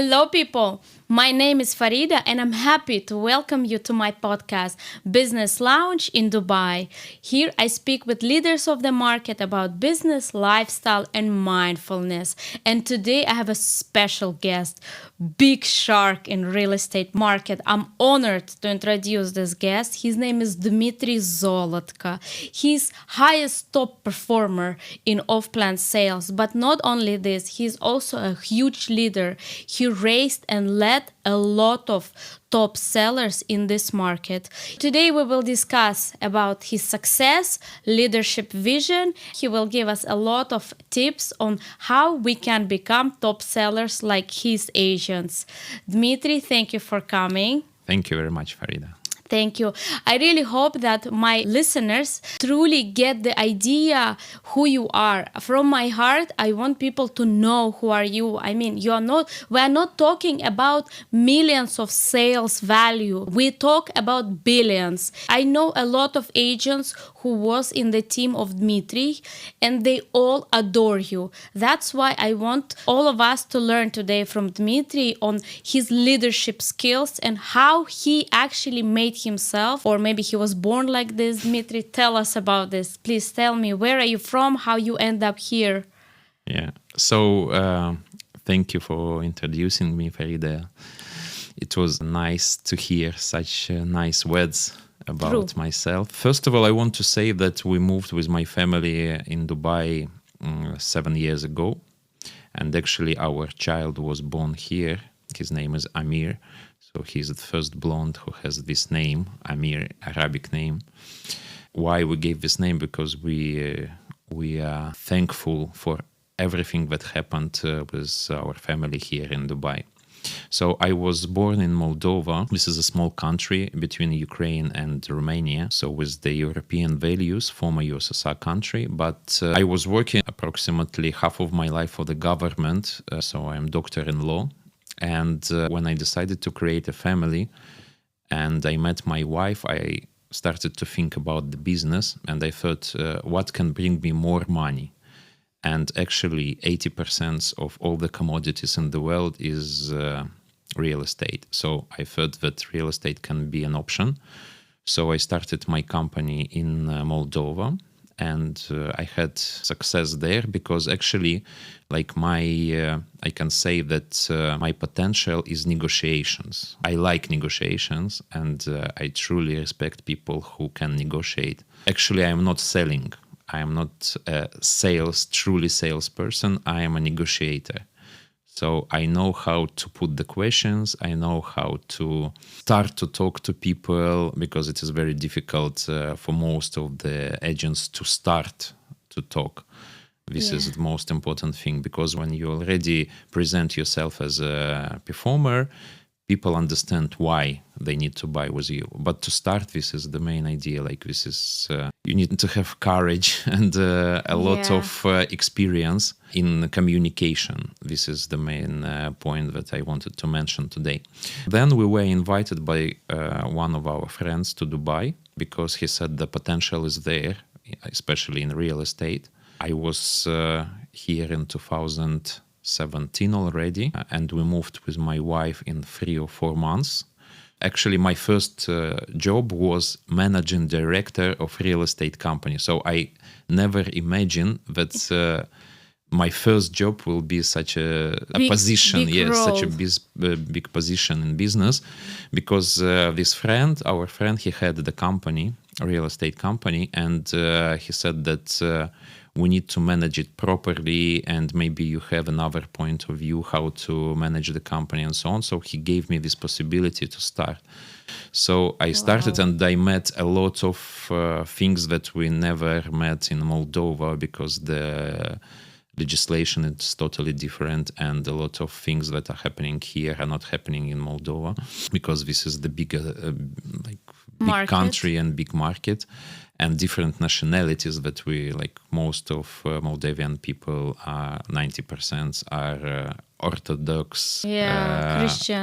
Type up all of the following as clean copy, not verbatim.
Hello, people. My name is Farida, and I'm happy to welcome you to my podcast, Business Lounge in Dubai. Here, I speak with leaders of the market about business, lifestyle, and mindfulness. And today, I have a special guest, big shark in real estate market. I'm honored to introduce this guest. His name is Dmitry Zolotco. He's highest top performer in off-plan sales. But not only this, he's also a huge leader. He raised and led a lot of top sellers in this market. Today we will discuss about his success, leadership vision. He will give us a lot of tips on how we can become top sellers like his agents. Dmitry, thank you for coming. Thank you very much, Farida. Thank you. I really hope that my listeners truly get the idea who you are. From my heart, I want people to know who are you. I mean, we are not talking about millions of sales value. We talk about billions. I know a lot of agents who was in the team of Dmitry, and they all adore you. That's why I want all of us to learn today from Dmitry on his leadership skills and how he actually made himself, or maybe he was born like this. Dmitry, tell us about this. Please tell me, where are you from? How you end up here? Yeah. So thank you for introducing me, Farida. It was nice to hear such nice words about myself. First of all, I want to say that we moved with my family in Dubai 7 years ago. And actually our child was born here. His name is Amir. So he's the first blonde who has this name, Amir, Arabic name. Why we gave this name? Because we are thankful for everything that happened with our family here in Dubai. So I was born in Moldova. This is a small country between Ukraine and Romania. So with the European values, former USSR country. But I was working approximately half of my life for the government. So I'm doctor in law. And when I decided to create a family and I met my wife, I started to think about the business and I thought, what can bring me more money? And actually 80% of all the commodities in the world is real estate. So I thought that real estate can be an option. So I started my company in Moldova. And I had success there because actually, like I can say that my potential is negotiations. I like negotiations and I truly respect people who can negotiate. Actually, I am not selling. I am not a truly salesperson. I am a negotiator. So I know how to put the questions. I know how to start to talk to people because it is very difficult for most of the agents to start to talk. This is the most important thing because when you already present yourself as a performer, people understand why they need to buy with you. But to start, this is the main idea. Like this is, you need to have courage and a lot of experience in communication. This is the main point that I wanted to mention today. Then we were invited by one of our friends to Dubai because he said the potential is there, especially in real estate. I was here in 2017 already, and we moved with my wife in 3 or 4 months. Actually, my first job was managing director of real estate company. So I never imagined that my first job will be such a position, such a big position in business, because our friend, he had the company, a real estate company, and he said that we need to manage it properly and maybe you have another point of view how to manage the company and so on. So he gave me this possibility to start. So I started and I met a lot of things that we never met in Moldova because the legislation is totally different and a lot of things that are happening here are not happening in Moldova because this is the big country and big market. And different nationalities that we, like most of Moldavian people, 90% are Orthodox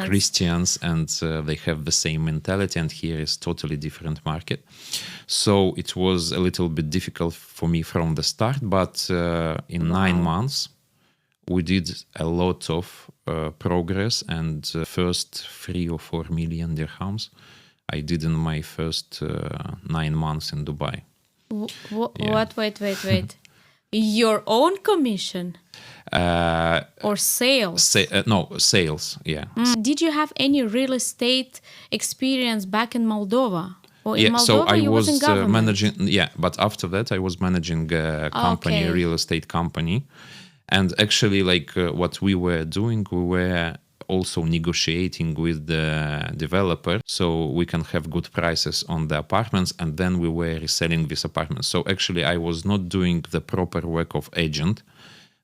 Christians, and they have the same mentality, and here is totally different market. So it was a little bit difficult for me from the start, but in 9 months, we did a lot of progress, and first 3 or 4 million dirhams I did in my first 9 months in Dubai. Yeah. What? Wait. Your own commission or sales? No, sales. Yeah. Did you have any real estate experience back in Moldova? Or in Yeah, Moldova, so I you was in was government? managing. Yeah, but after that, I was managing a company, Okay. a real estate company, and actually, like what we were doing, we were also negotiating with the developer so we can have good prices on the apartments, and then we were reselling these apartments. So actually, I was not doing the proper work of agent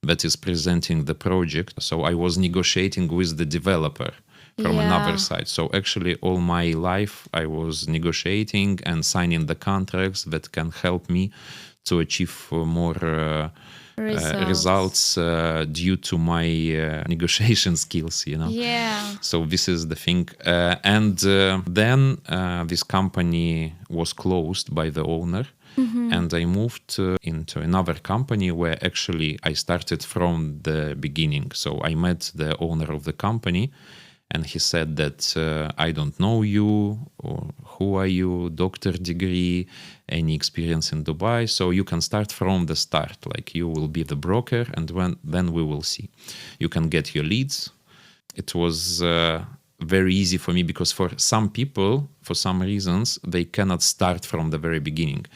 that is presenting the project. So I was negotiating with the developer from another side. So actually all my life I was negotiating and signing the contracts that can help me to achieve more results due to my negotiation skills, you know. Yeah. So this is the thing. And then this company was closed by the owner. And I moved into another company where actually I started from the beginning. So I met the owner of the company, and he said that I don't know you, or who are you, doctor degree, any experience in Dubai. So you can start from the start, like you will be the broker, and then we will see. You can get your leads. It was very easy for me because for some people, for some reasons, they cannot start from the very beginning.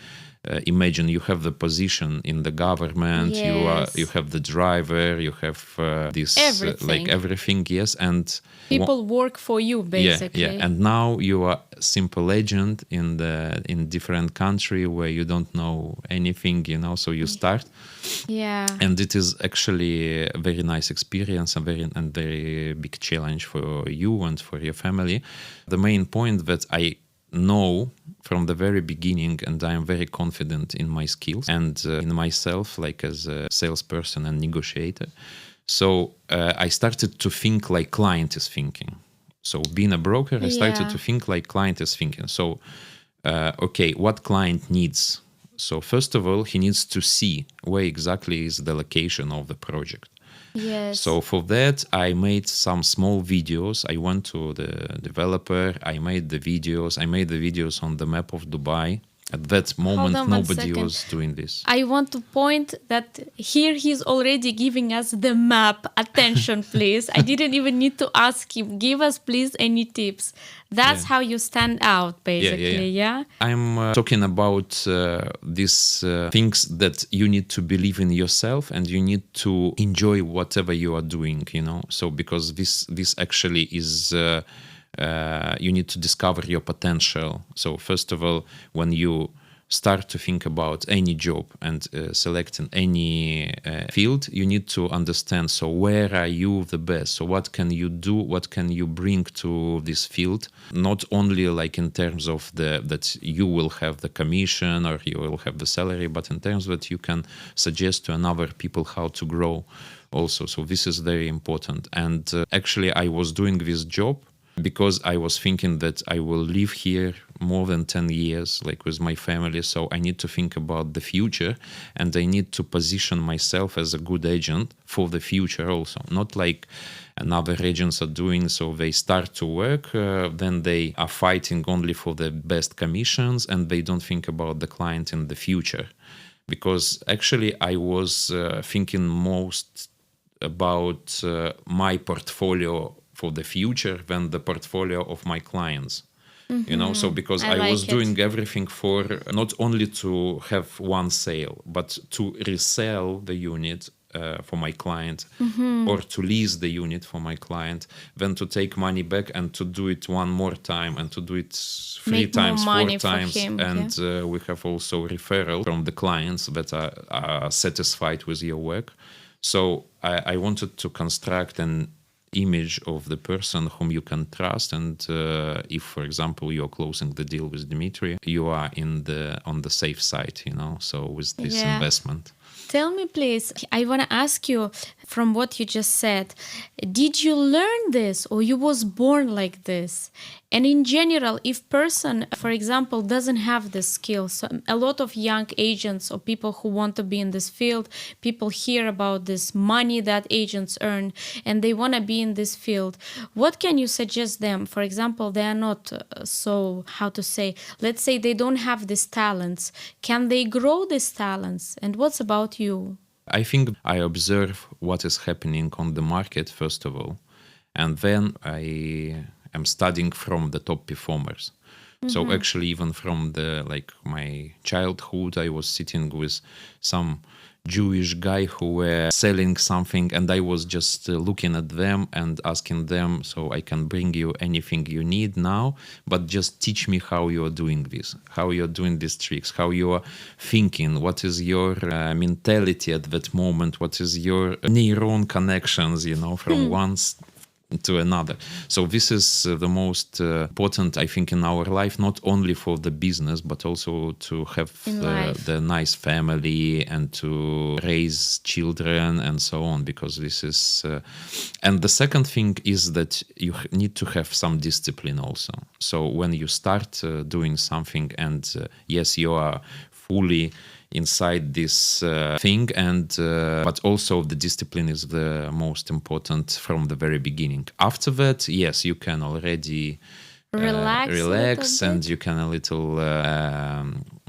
Imagine you have the position in the government, Yes. you have the driver, you have this Everything. everything, yes, and People work for you, basically. yeah, and now you are simple agent in different country where you don't know anything, you know, so you start. Yeah. And it is actually a very nice experience and very big challenge for you and for your family. The main point that I know from the very beginning, and I am very confident in my skills and in myself, like as a salesperson and negotiator. So I started to think like client is thinking. So being a broker, I started to think like client is thinking. So, okay, what client needs? So first of all, he needs to see where exactly is the location of the project. Yes. So for that, I made some small videos. I went to the developer. I made the videos on the map of Dubai. At that moment, on 1 nobody second. was doing this. I want to point that here he's already giving us the map. Attention, please. I didn't even need to ask him. Give us, please, any tips. That's how you stand out, basically, yeah? I'm talking about these things that you need to believe in yourself and you need to enjoy whatever you are doing, you know? So because this actually is... you need to discover your potential. So first of all, when you start to think about any job and selecting any field, you need to understand, so where are you the best? So what can you do? What can you bring to this field? Not only like in terms of that you will have the commission or you will have the salary, but in terms that you can suggest to another people how to grow also. So this is very important. And actually I was doing this job because I was thinking that I will live here more than 10 years, like with my family. So I need to think about the future and I need to position myself as a good agent for the future also. Not like another agents are doing. So they start to work, then they are fighting only for the best commissions and they don't think about the client in the future. Because actually I was thinking most about my portfolio for the future than the portfolio of my clients. You know, so because I was doing everything for not only to have one sale, but to resell the unit for my client or to lease the unit for my client, then to take money back and to do it one more time and to do it three times, four times. And we have also referral from the clients that are satisfied with your work. So I wanted to construct an image of the person whom you can trust, and if, for example, you're closing the deal with Dmitry, you are on the safe side, you know. So with this investment. Tell me, please, I want to ask you from what you just said, did you learn this or you was born like this? And in general, if person, for example, doesn't have the skills, so a lot of young agents or people who want to be in this field, people hear about this money that agents earn and they want to be in this field. What can you suggest them? For example, they are not so, how to say, let's say they don't have these talents. Can they grow these talents? And what's about you? I think I observe what is happening on the market, first of all, and then I am studying from the top performers. So actually, even from my childhood, I was sitting with some Jewish guy who were selling something, and I was just looking at them and asking them, so I can bring you anything you need now, but just teach me how you are doing this, how you are doing these tricks, how you are thinking, what is your mentality at that moment, what is your neuron connections, from one to another. So this is the most important, I think, in our life, not only for the business, but also to have the nice family and to raise children and so on, because this is... and the second thing is that you need to have some discipline also. So when you start doing something and yes, you are fully inside this thing, and but also the discipline is the most important from the very beginning. After that, yes, you can already relax and you can a little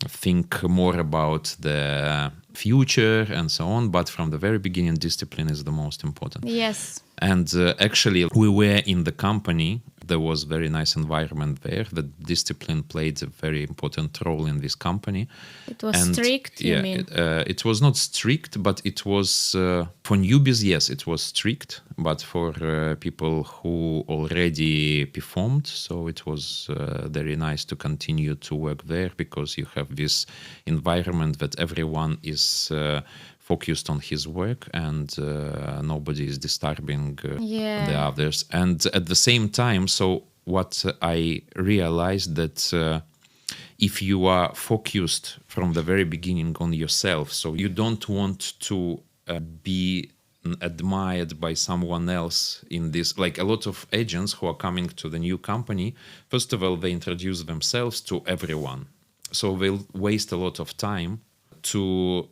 think more about the future and so on, but from the very beginning, discipline is the most important. Yes. And actually, we were in the company. There was very nice environment there. The discipline played a very important role in this company. It was strict, you mean? It was not strict, but it was, for newbies, yes, it was strict. But for people who already performed, so it was very nice to continue to work there, because you have this environment that everyone is focused on his work and nobody is disturbing the others. And at the same time, so what I realized that if you are focused from the very beginning on yourself, so you don't want to be admired by someone else in this, like a lot of agents who are coming to the new company, first of all, they introduce themselves to everyone. So they'll waste a lot of time to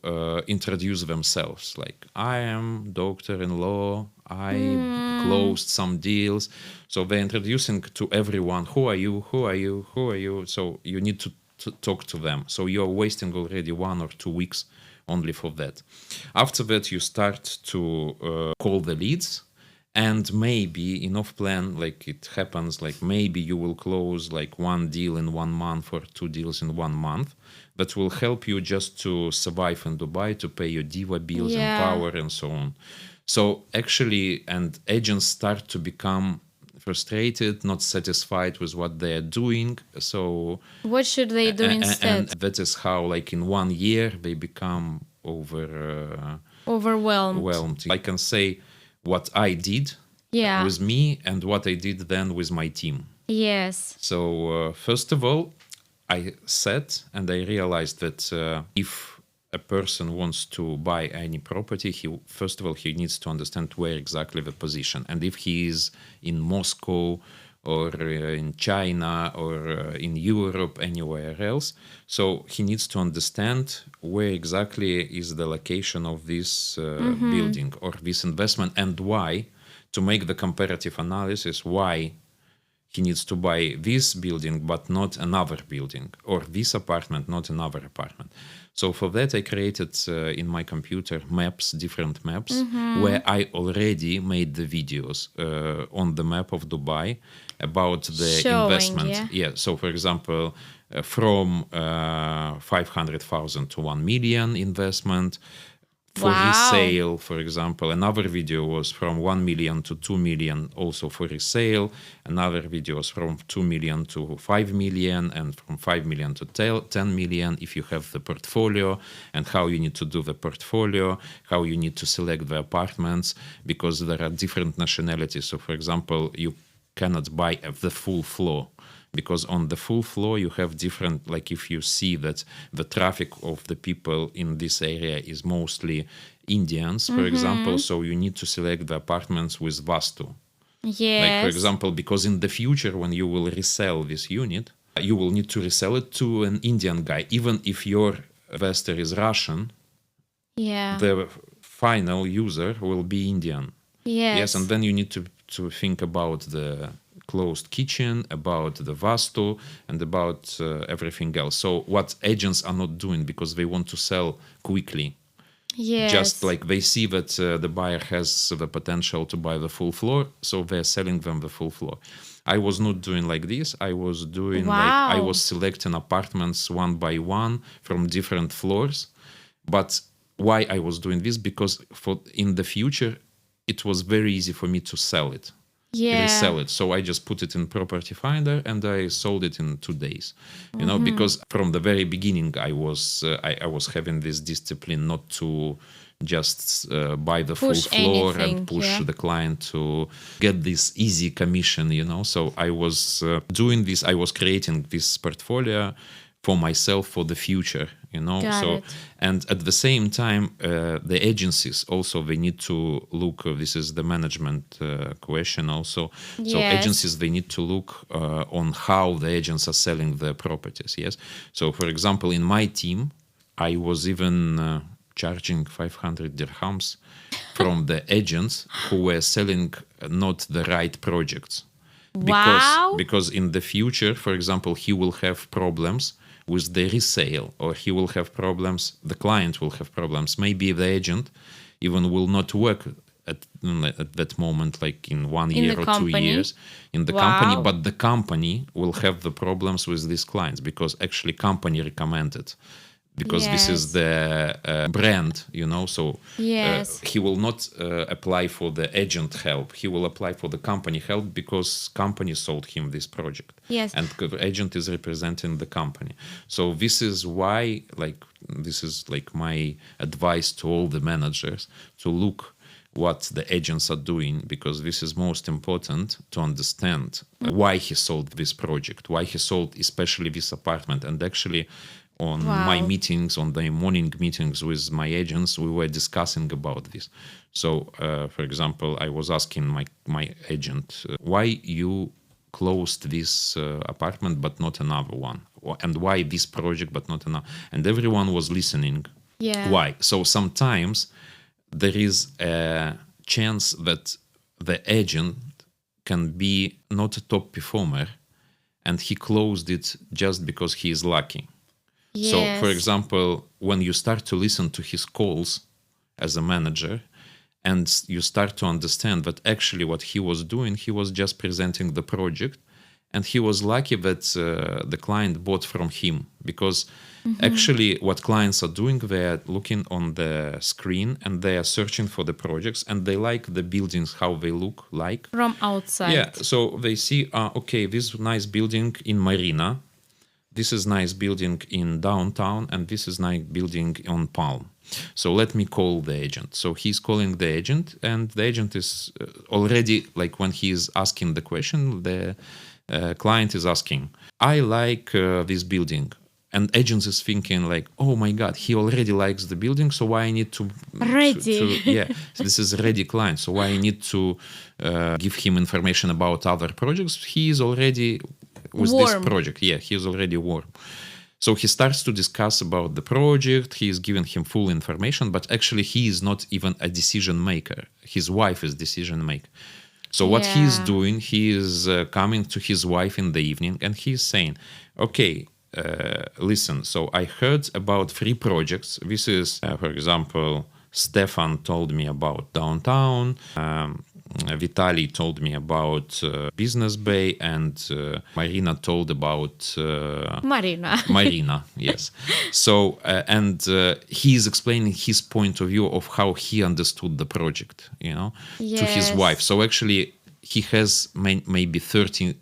introduce themselves, like, I am doctor-in-law, I closed some deals. So they're introducing to everyone, who are you, who are you, who are you? So you need to talk to them. So you're wasting already 1 or 2 weeks only for that. After that, you start to call the leads, and maybe in off plan, like it happens, like maybe you will close like 1 deal in 1 month or 2 deals in 1 month. That will help you just to survive in Dubai, to pay your diva bills and power and so on. So actually, and agents start to become frustrated, not satisfied with what they are doing. So what should they do instead? And that is how, like in 1 year, they become overwhelmed. I can say what I did with me and what I did then with my team. Yes. So first of all, I sat and I realized that if a person wants to buy any property, first of all, he needs to understand where exactly the position. And if he is in Moscow or in China or in Europe, anywhere else, so he needs to understand where exactly is the location of this building or this investment, and why, to make the comparative analysis, why he needs to buy this building, but not another building, or this apartment, not another apartment. So for that, I created in my computer maps, different maps, where I already made the videos on the map of Dubai about the investment. Yeah. So for example, from 500,000 to 1 million investment, for resale, for example. Another video was from 1 million to 2 million, also for resale. Another video was from 2 million to 5 million, and from 5 million to 10 million if you have the portfolio, and how you need to do the portfolio, how you need to select the apartments, because there are different nationalities. So, for example, you cannot buy the full floor. because on the full floor you have different, like if you see that the traffic of the people in this area is mostly Indians, for example, so you need to select the apartments with Vastu. Yes. Like, for example, because in the future, when you will resell this unit, you will need to resell it to an Indian guy. Even if your investor is Russian, Yeah. the final user will be Indian. Yes. And then you need to think about the closed kitchen, about the Vastu, and about everything else. So what agents are not doing, because they want to sell quickly. Yes. Just like they see that the buyer has the potential to buy the full floor, so they're selling them the full floor. I was not doing like this. I was doing like I was selecting apartments one by one from different floors. But why I was doing this? Because for in the future, it was very easy for me to sell it. Resell it. So I just put it in Property Finder and I sold it in 2 days. You know, because from the very beginning I was having this discipline not to just buy the full floor and push the client to get this easy commission. You know, so I was doing this. I was creating this portfolio for myself for the future, you know. And at the same time, the agencies also, they need to look, this is the management question also. So agencies, they need to look on how the agents are selling the properties. Yes. So for example, in my team, I was even charging 500 dirhams from the agents who were selling not the right projects. Because in the future, for example, he will have problems with the resale, or he will have problems, the client will have problems. Maybe the agent even will not work at that moment, like in 1 year or 2 years in the company, but the company will have the problems with these clients because actually company recommended. Because this is the brand, you know, so he will not apply for the agent help. He will apply for the company help because company sold him this project. And the agent is representing the company. So this is why, like, this is like my advice to all the managers to look what the agents are doing, because this is most important to understand why he sold this project, why he sold especially this apartment. And actually, on my meetings, on the morning meetings with my agents, we were discussing about this. So, for example, I was asking my agent, why you closed this apartment but not another one? And why this project but not another? And everyone was listening. Why? So sometimes there is a chance that the agent can be not a top performer and he closed it just because he is lucky. So, for example, when you start to listen to his calls as a manager and you start to understand that actually what he was doing, he was just presenting the project, and he was lucky that the client bought from him, because actually what clients are doing, they're looking on the screen and they are searching for the projects and they like the buildings, how they look like. From outside. So they see, okay, this nice building in Marina, this is nice building in downtown, and this is nice building on Palm. So let me call the agent. So he's calling the agent, and the agent is already, like when he is asking the question, the client is asking, I like this building. And agent is thinking like, oh my God, he already likes the building, so why I need to... this is a ready client, so why I need to give him information about other projects? He is already... with this project. He is already warm. So he starts to discuss about the project. He is giving him full information, but actually he is not even a decision maker. His wife is decision maker. So what he is doing, he is coming to his wife in the evening and he is saying, okay, listen, so I heard about 3 projects. This is, for example, Stefan told me about downtown. Vitaly told me about Business Bay, and Marina told about Marina, yes. So he is explaining his point of view of how he understood the project, you know, to his wife. So actually, he has maybe 30%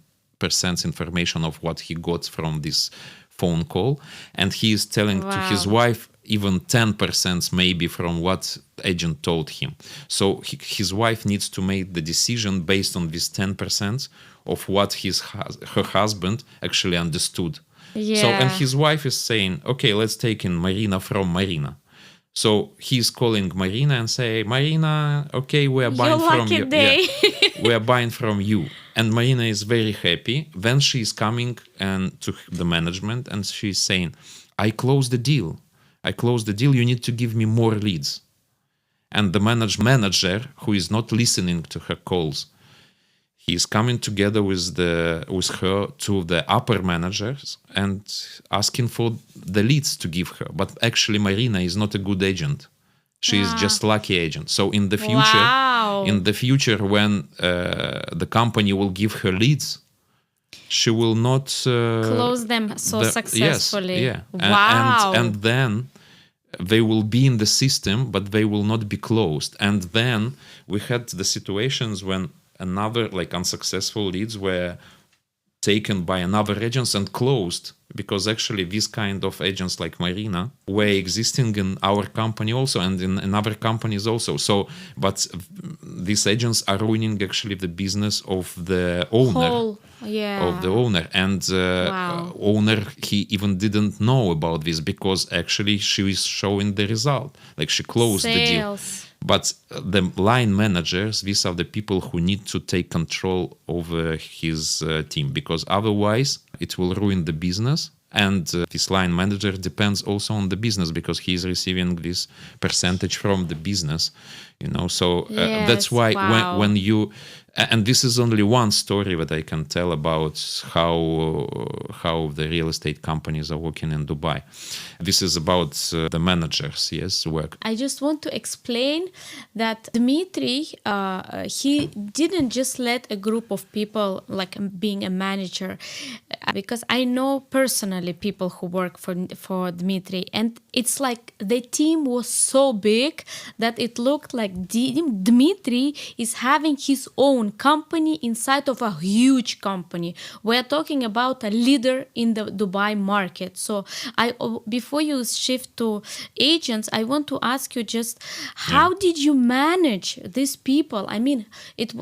information of what he got from this phone call, and he is telling to his wife, even 10% maybe from what agent told him. So his wife needs to make the decision based on this 10% of what her husband actually understood. Yeah. So, and his wife is saying, okay, let's take in Marina from Marina. So he's calling Marina and say, Marina, okay, we are buying Your from lucky you. day. Yeah, we are buying from you. And Marina is very happy. Then she's coming and to the management and she's saying, I closed the deal. I closed the deal. You need to give me more leads. And the manager who is not listening to her calls, he's coming together with her to the upper managers and asking for the leads to give her. But actually, Marina is not a good agent. She is just lucky agent. So in the future, when the company will give her leads, she will not close them successfully. Yes, yeah. Wow. And then they will be in the system, but they will not be closed. And then we had the situations when another unsuccessful leads were taken by another agents and closed, because actually these kind of agents like Marina were existing in our company also and in other companies also. So, but these agents are ruining actually the business of the owner. Of the owner, and owner, he even didn't know about this because actually she is showing the result, she closed the deal. But the line managers, these are the people who need to take control over his team, because otherwise it will ruin the business. And this line manager depends also on the business because he is receiving this percentage from the business, So that's why when you, and this is only one story that I can tell about how the real estate companies are working in Dubai. This is about the managers, work. I just want to explain that Dmitry, he didn't just let a group of people being a manager, because I know personally people who work for Dmitry, and it's like the team was so big that it looked like Dmitry is having his own company inside of a huge company. We're talking about a leader in the Dubai market. So before you shift to agents, I want to ask you just how did you manage these people? I mean,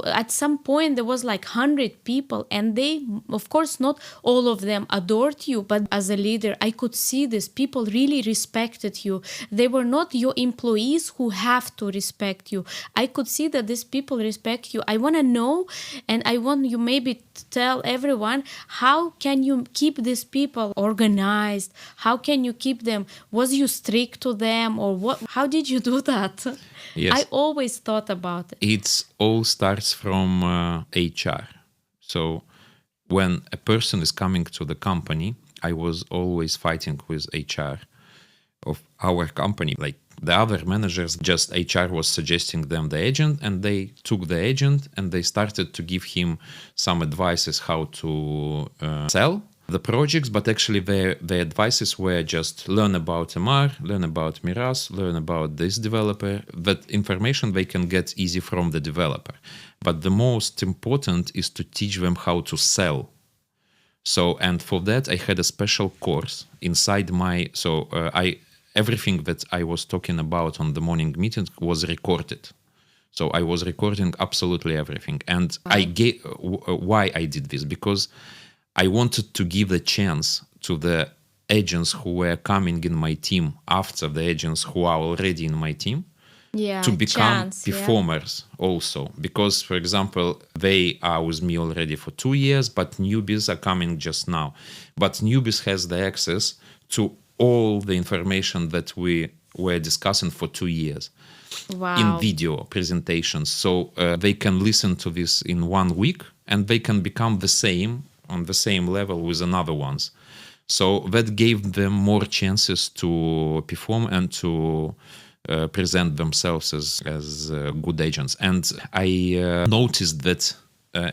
at some point there was 100 people, and they, of course, not all of them adored you, but as a leader, I could see this. People really respected you. They were not your employees who have to respect you. I could see that these people respect you. I want to know, and I want you maybe to tell everyone, how can you keep these people organized? How can you keep them? Was you strict to them, or what? How did you do that? Yes. I always thought about it. It all starts from HR. So when a person is coming to the company, I was always fighting with HR of our company. The other managers, just HR was suggesting them the agent, and they took the agent and they started to give him some advices how to sell the projects. But actually the advices were just learn about MR, learn about Miraz, learn about this developer. That information they can get easy from the developer. But the most important is to teach them how to sell. So, and for that I had a special course inside my, everything that I was talking about on the morning meeting was recorded. So I was recording absolutely everything. And why I did this? Because I wanted to give a chance to the agents who were coming in my team after the agents who are already in my team to become performers also. Because, for example, they are with me already for 2 years, but newbies are coming just now. But newbies has the access to all the information that we were discussing for 2 years in video presentations. So they can listen to this in 1 week, and they can become on the same level with another ones. So that gave them more chances to perform and to present themselves as good agents. And I noticed that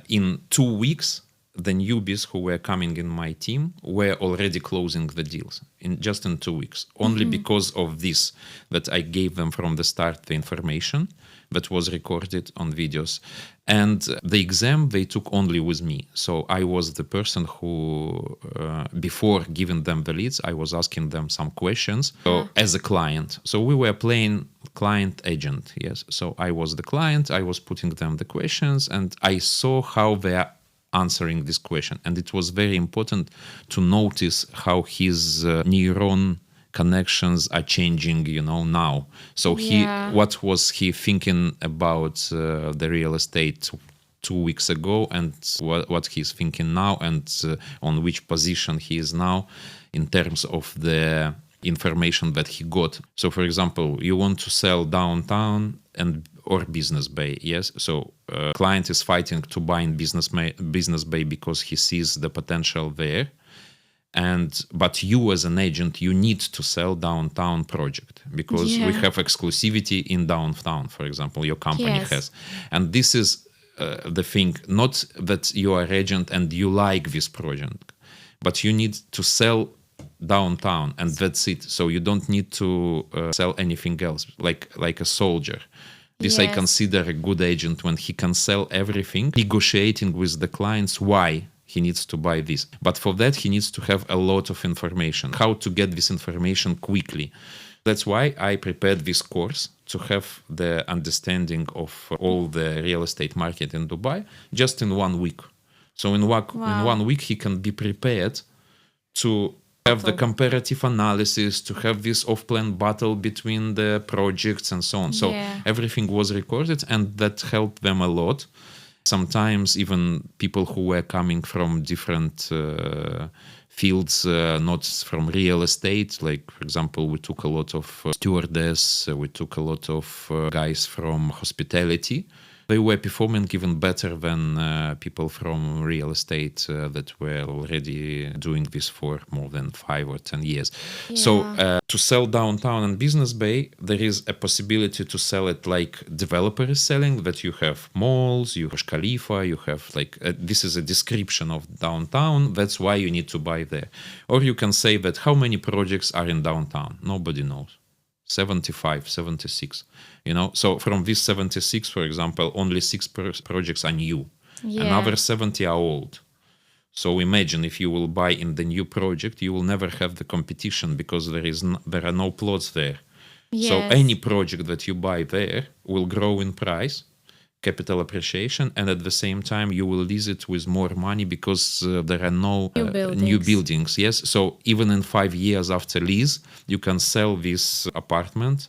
in 2 weeks, the newbies who were coming in my team were already closing the deals in 2 weeks, only because of this, that I gave them from the start the information that was recorded on videos. And the exam they took only with me. So I was the person who, before giving them the leads, I was asking them some questions. So as a client, so we were playing client agent. Yes. So I was the client, I was putting them the questions, and I saw how they are answering this question. And it was very important to notice how his neuron connections are changing, now. So what was he thinking about the real estate 2 weeks ago, and what he's thinking now, and on which position he is now in terms of the information that he got. So, for example, you want to sell downtown or Business Bay, yes? So client is fighting to buy in Business Bay because he sees the potential there. But you as an agent, you need to sell downtown project because we have exclusivity in downtown, for example, your company has. And this is the thing, not that you are agent and you like this project, but you need to sell downtown, and that's it. So you don't need to sell anything else, like a soldier. This I consider a good agent when he can sell everything, negotiating with the clients why he needs to buy this. But for that, he needs to have a lot of information, how to get this information quickly. That's why I prepared this course to have the understanding of all the real estate market in Dubai just in 1 week. So in 1 week, he can be prepared to have the comparative analysis, to have this off-plan battle between the projects and so on. So everything was recorded, and that helped them a lot. Sometimes even people who were coming from different fields, not from real estate, like, for example, we took a lot of stewardess, we took a lot of guys from hospitality. They were performing even better than people from real estate that were already doing this for more than 5 or 10 years. So to sell downtown and Business Bay, there is a possibility to sell it like developer is selling, that you have malls, you have Burj Khalifa, you have this is a description of downtown, that's why you need to buy there. Or you can say that how many projects are in downtown? Nobody knows. 75, 76, So from these 76, for example, only 6 projects are new. Another 70 are old. So imagine if you will buy in the new project, you will never have the competition because there are no plots there. So any project that you buy there will grow in price, capital appreciation, and at the same time you will lease it with more money because there are no new buildings. Yes, so even in 5 years after lease, you can sell this apartment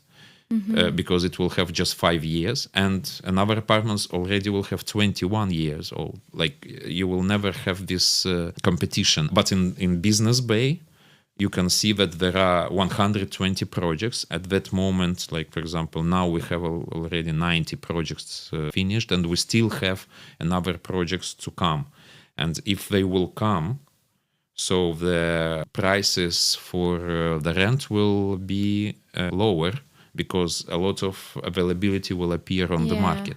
because it will have just 5 years, and another apartments already will have 21 years old. Like, you will never have this competition. But in Business Bay, you can see that there are 120 projects at that moment. Like, for example, now we have already 90 projects finished, and we still have another projects to come. And if they will come, so the prices for the rent will be lower because a lot of availability will appear on the market.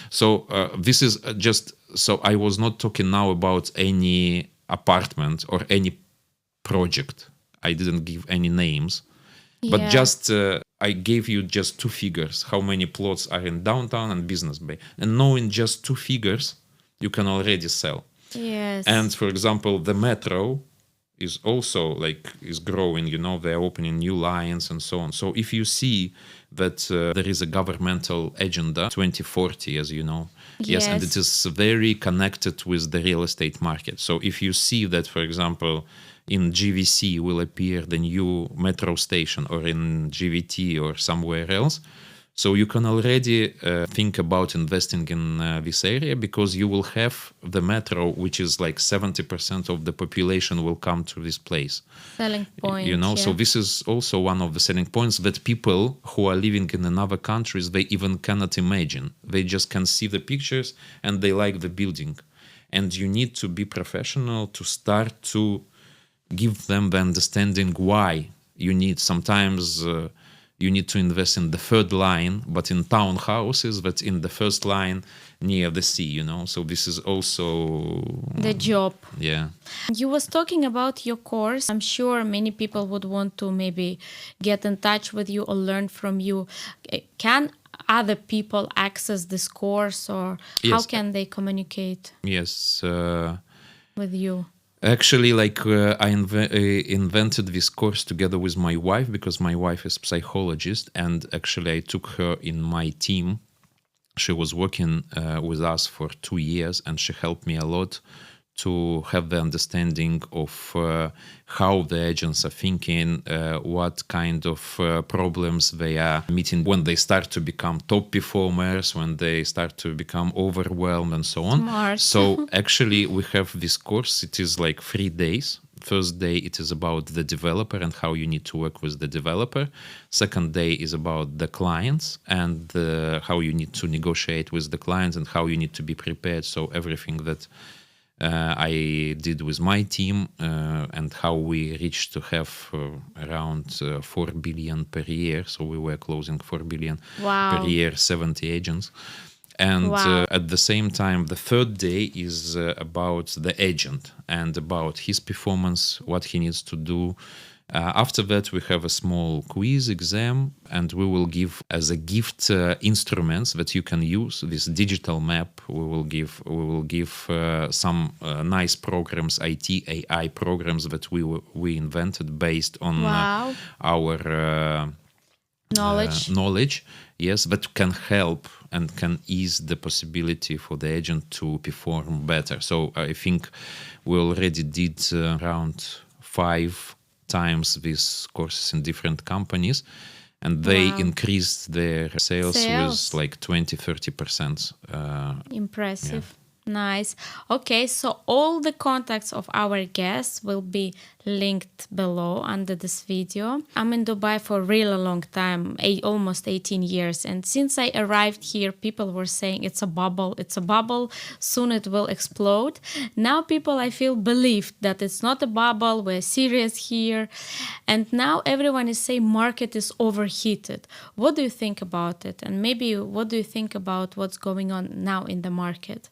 So this is just, so I was not talking now about any apartment or any project. I didn't give any names, but just I gave you just 2 figures, how many plots are in downtown and Business Bay. And knowing just 2 figures, you can already sell. And for example, the metro is also is growing, they're opening new lines and so on. So if you see that there is a governmental agenda 2040, as you know, and it is very connected with the real estate market. So if you see that, for example, in GVC will appear the new metro station, or in GVT or somewhere else, so you can already think about investing in this area, because you will have the metro, which is like 70% of the population will come to this place. Selling point, So this is also one of the selling points that people who are living in another countries, they even cannot imagine. They just can see the pictures and they like the building. And you need to be professional to start to give them the understanding why you need. Sometimes you need to invest in the third line, but in townhouses, but in the first line near the sea, you know. So this is also The job. yeah. You was talking about your course. I'm sure many people would want to maybe get in touch with you or learn from you. Can other people access this course, or how Yes. can they communicate Yes. with you? Actually, like I invented this course together with my wife because my wife is psychologist, and actually I took her in my team. She was working with us for 2 years, and she helped me a lot to have the understanding of how the agents are thinking, what kind of problems they are meeting when they start to become top performers, when they start to become overwhelmed, and so on. Smart. So actually, we have this course. It is like 3 days. First day, it is about the developer and how you need to work with the developer. Second day is about the clients and how you need to negotiate with the clients and how you need to be prepared. So everything that I did with my team and how we reached to have around 4 billion per year. So we were closing 4 billion Wow. per year, 70 agents. And Wow. at the same time, the third day is about the agent and about his performance, what he needs to do. After that, we have a small quiz exam, and we will give as a gift instruments that you can use. This digital map. We will give some nice programs, IT AI programs that we invented based on Wow. our Knowledge. yes, that can help and can ease the possibility for the agent to perform better. So I think we already did around 5 times these courses in different companies, and they Wow. increased their sales Sales. with like 20-30%. Impressive. Nice. Okay, so all the contacts of our guests will be linked below under this video. I'm in Dubai for a really long time, almost 18 years. And since I arrived here, people were saying it's a bubble, soon it will explode. Now people, I feel, believe that it's not a bubble, we're serious here. And now everyone is saying market is overheated. What do you think about it? And maybe what do you think about what's going on now in the market?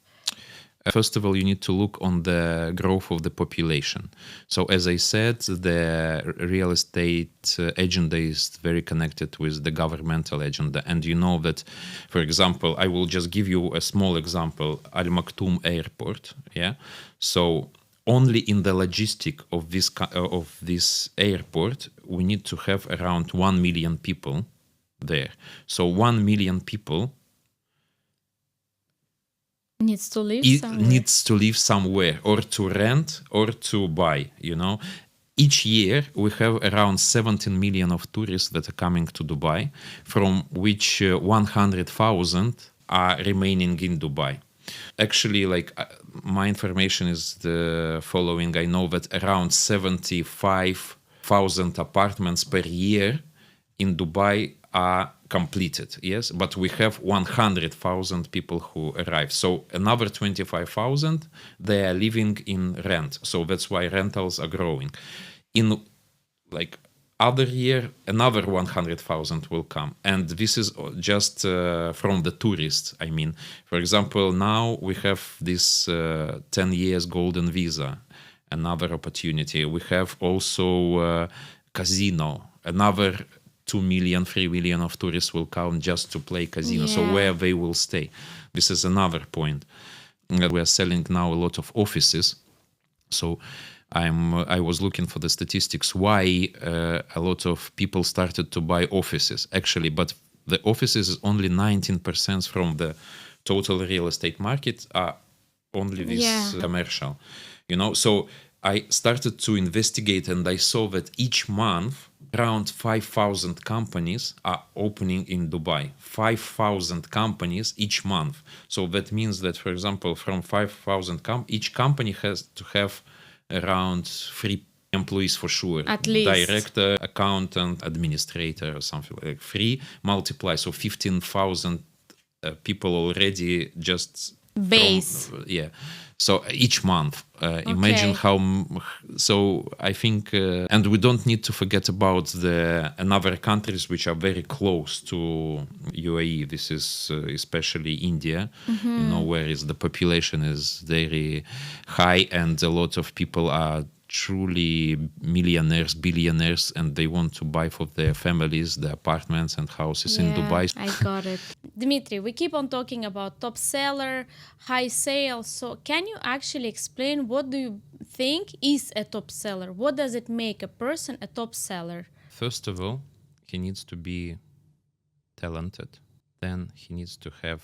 First of all, you need to look on the growth of the population. So as I said, the real estate agenda is very connected with the governmental agenda. And you know that, for example, I will just give you a small example, Al Maktoum Airport. Yeah. So only in the logistic of this airport, we need to have around 1 million people there. So 1 million people Needs to live it somewhere. needs to live somewhere or to rent or to buy, you know. Each year we have around 17 million of tourists that are coming to Dubai, from which 100,000 are remaining in Dubai. Actually, like my information is the following. I know that around 75,000 apartments per year in Dubai are completed, yes, but we have 100,000 people who arrive. So another 25,000, they are living in rent. So that's why rentals are growing. In like other year, another 100,000 will come. And this is just from the tourists. I mean, for example, now we have this 10 years golden visa, another opportunity. We have also casino, another 2 million, 3 million of tourists will come just to play casino. So Yeah. where they will stay. This is another point. We are selling now a lot of offices. So I was looking for the statistics why a lot of people started to buy offices actually, but the offices is only 19% from the total real estate market are only this Yeah. commercial, you know. So I started to investigate and I saw that each month around 5,000 companies are opening in Dubai. 5,000 companies each month. So that means that, for example, from 5,000 each company has to have around 3 employees for sure. At least. Director, accountant, administrator, or something like 3 multiply. So 15,000 people already just Base. Yeah. So each month, imagine Okay. how. So I think, and we don't need to forget about the another countries which are very close to UAE. This is especially India, where is the population is very high, and a lot of people are truly millionaires, billionaires, and they want to buy for their families the apartments and houses in Yeah, Dubai. I got it. Dmitry, we keep on talking about top seller, high sales. So, can you actually explain what do you think is a top seller? What does it make a person a top seller? First of all, he needs to be talented. Then he needs to have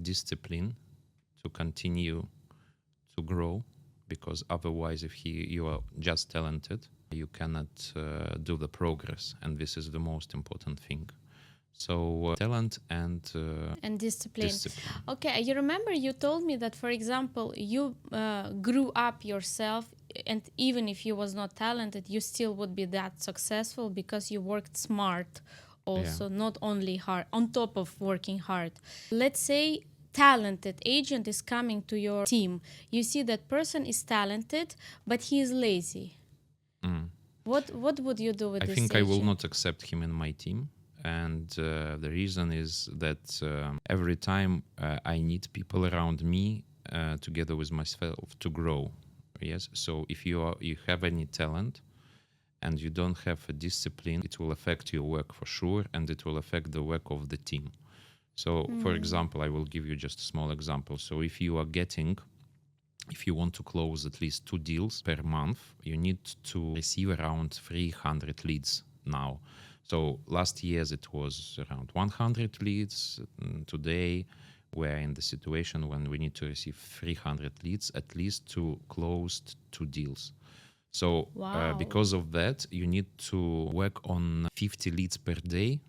discipline to continue to grow, because otherwise, if you are just talented, you cannot do the progress, and this is the most important thing. So talent And discipline. discipline. Okay, you remember you told me that, for example, you grew up yourself, and even if you was not talented, you still would be that successful because you worked smart, also not only hard. On top of working hard, let's say talented agent is coming to your team. You see that person is talented, but he is lazy. What would you do with I this think I will agent? not accept him in my team. And the reason is that every time I need people around me together with myself to grow. Yes. So if you have any talent and you don't have a discipline, it will affect your work for sure, and it will affect the work of the team. So, for example, I will give you just a small example. So if you want to close at least 2 deals per month, you need to receive around 300 leads now. So last year it was around 100 leads. Today we're in the situation when we need to receive 300 leads at least to close 2 deals. So Wow. because of that, you need to work on 50 leads per day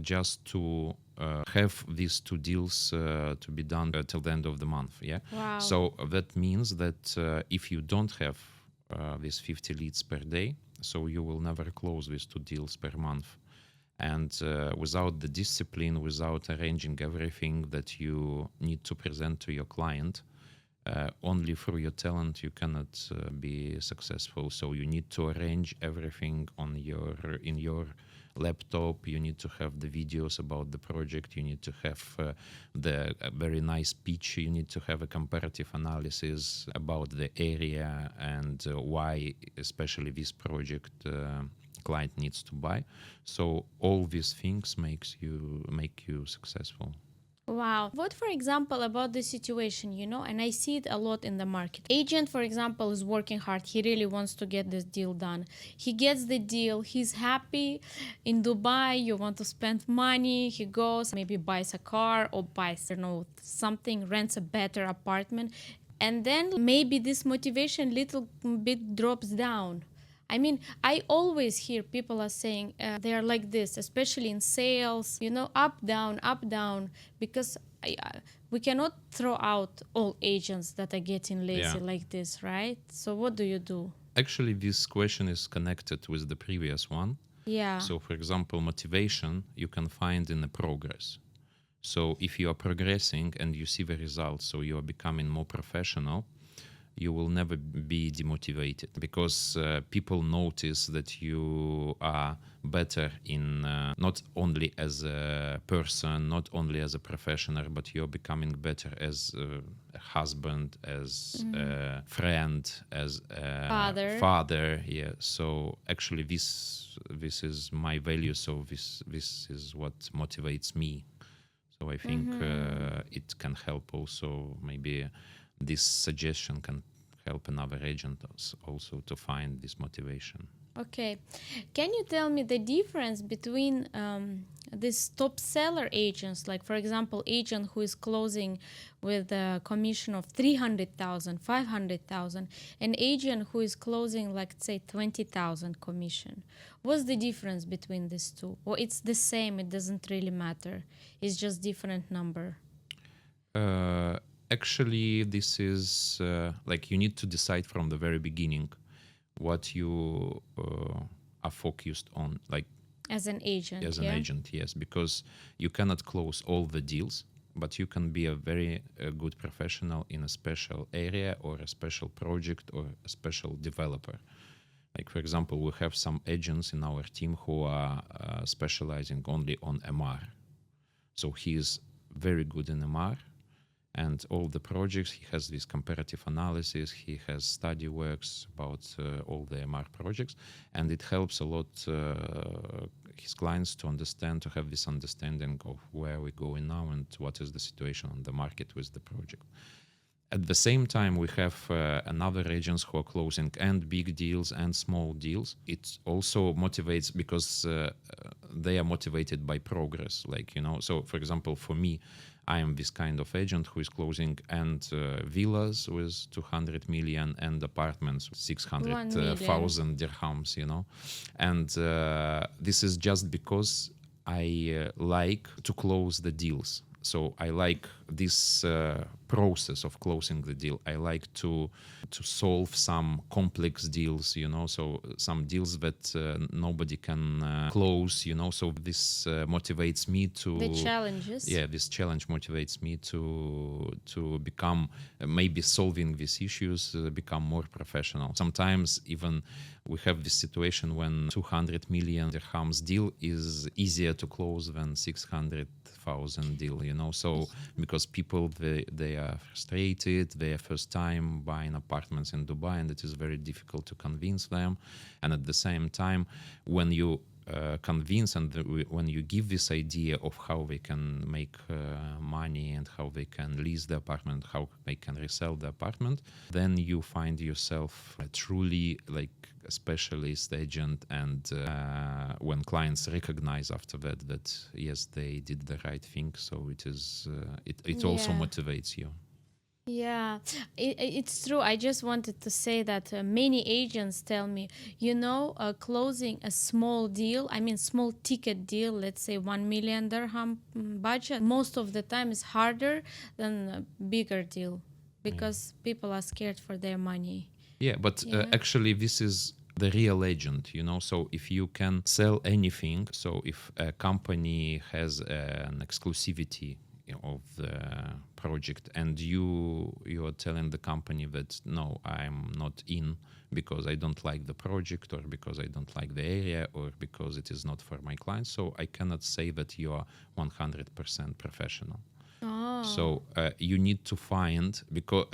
just to have these 2 deals to be done till the end of the month. Yeah. Wow. So that means that if you don't have these 50 leads per day, so you will never close these 2 deals per month. And without the discipline, without arranging everything that you need to present to your client, only through your talent you cannot be successful. So you need to arrange everything in your laptop. You need to have the videos about the project. You need to have the very nice pitch. You need to have a comparative analysis about the area and why, especially this project, client needs to buy. So all these things make you successful. Wow. What, for example, about this situation, and I see it a lot in the market. Agent, for example, is working hard. He really wants to get this deal done. He gets the deal. He's happy. In Dubai, you want to spend money. He goes, maybe buys a car or buys, something, rents a better apartment. And then maybe this motivation little bit drops down. I mean, I always hear people are saying they are like this, especially in sales, up, down, because we cannot throw out all agents that are getting lazy like this, right? So what do you do? Actually, this question is connected with the previous one. Yeah. So, for example, motivation you can find in the progress. So if you are progressing and you see the results, so you are becoming more professional, you will never be demotivated, because people notice that you are better in not only as a person, not only as a professional, but you're becoming better as a husband, as a friend, as a father. Yeah. So actually, this is my value. So this is what motivates me. So I think it can help also. Maybe this suggestion can help another agent also to find this motivation. Okay. Can you tell me the difference between these top seller agents, like, for example, agent who is closing with a commission of 300,000, 500,000, an agent who is closing, like, say, 20,000 commission? What's the difference between these two? Or it's the same, it doesn't really matter. It's just different number. Actually, this is like you need to decide from the very beginning what you are focused on, like as an agent. yes, because you cannot close all the deals but you can be a very good professional in a special area or a special project or a special developer. Like, for example, we have some agents in our team who are specializing only on MR. So he is very good in MR, and all the projects, he has this comparative analysis, he has study works about all the MR projects, and it helps a lot his clients to understand, to have this understanding of where we're going now and what is the situation on the market with the project. At the same time, we have another agents who are closing and big deals and small deals. It also motivates because they are motivated by progress. Like, so for example, for me, I am this kind of agent who is closing and villas with 200 million and apartments with 600,000 dirhams, And this is just because I like to close the deals. So I like this process of closing the deal. I like to solve some complex deals, so some deals that nobody can close, So this motivates me to... The challenges. Yeah, this challenge motivates me to become, maybe solving these issues, become more professional. Sometimes even we have this situation when 200 million dirhams deal is easier to close than 600,000 deal, So because people, they are frustrated, they are first time buying apartments in Dubai, and it is very difficult to convince them. And at the same time, when you convince and when you give this idea of how they can make money and how they can lease the apartment, how they can resell the apartment, then you find yourself truly like a specialist agent. And when clients recognize after that yes, they did the right thing, so it is it also motivates you. Yeah, it's true. I just wanted to say that many agents tell me, closing a small deal, small ticket deal, let's say 1 million dirham budget, most of the time is harder than a bigger deal because people are scared for their money. Yeah, but actually this is the real agent, so if you can sell anything, so if a company has an exclusivity of the project and you are telling the company that no, I'm not in because I don't like the project or because I don't like the area or because it is not for my clients, so I cannot say that you are 100% professional. So you need to find, because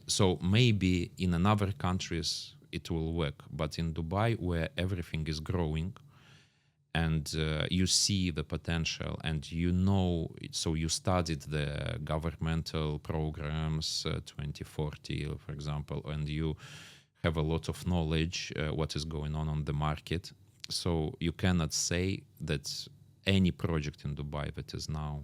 so maybe in another countries it will work, but in Dubai, where everything is growing and you see the potential and so you studied the governmental programs 2040, for example, and you have a lot of knowledge what is going on the market, so you cannot say that any project in Dubai that is now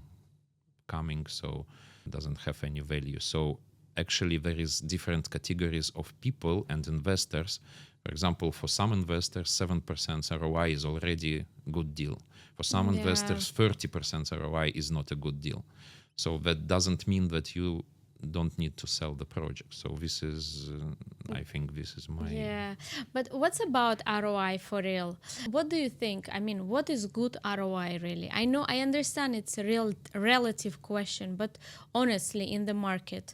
coming so doesn't have any value. So actually there is different categories of people and investors. For example, for some investors, 7% ROI is already a good deal. For some investors, 30% ROI is not a good deal. So that doesn't mean that you don't need to sell the project. So this is, I think this is my... Yeah, but what's about ROI for real? What do you think? What is good ROI really? I understand it's a real relative question, but honestly, in the market,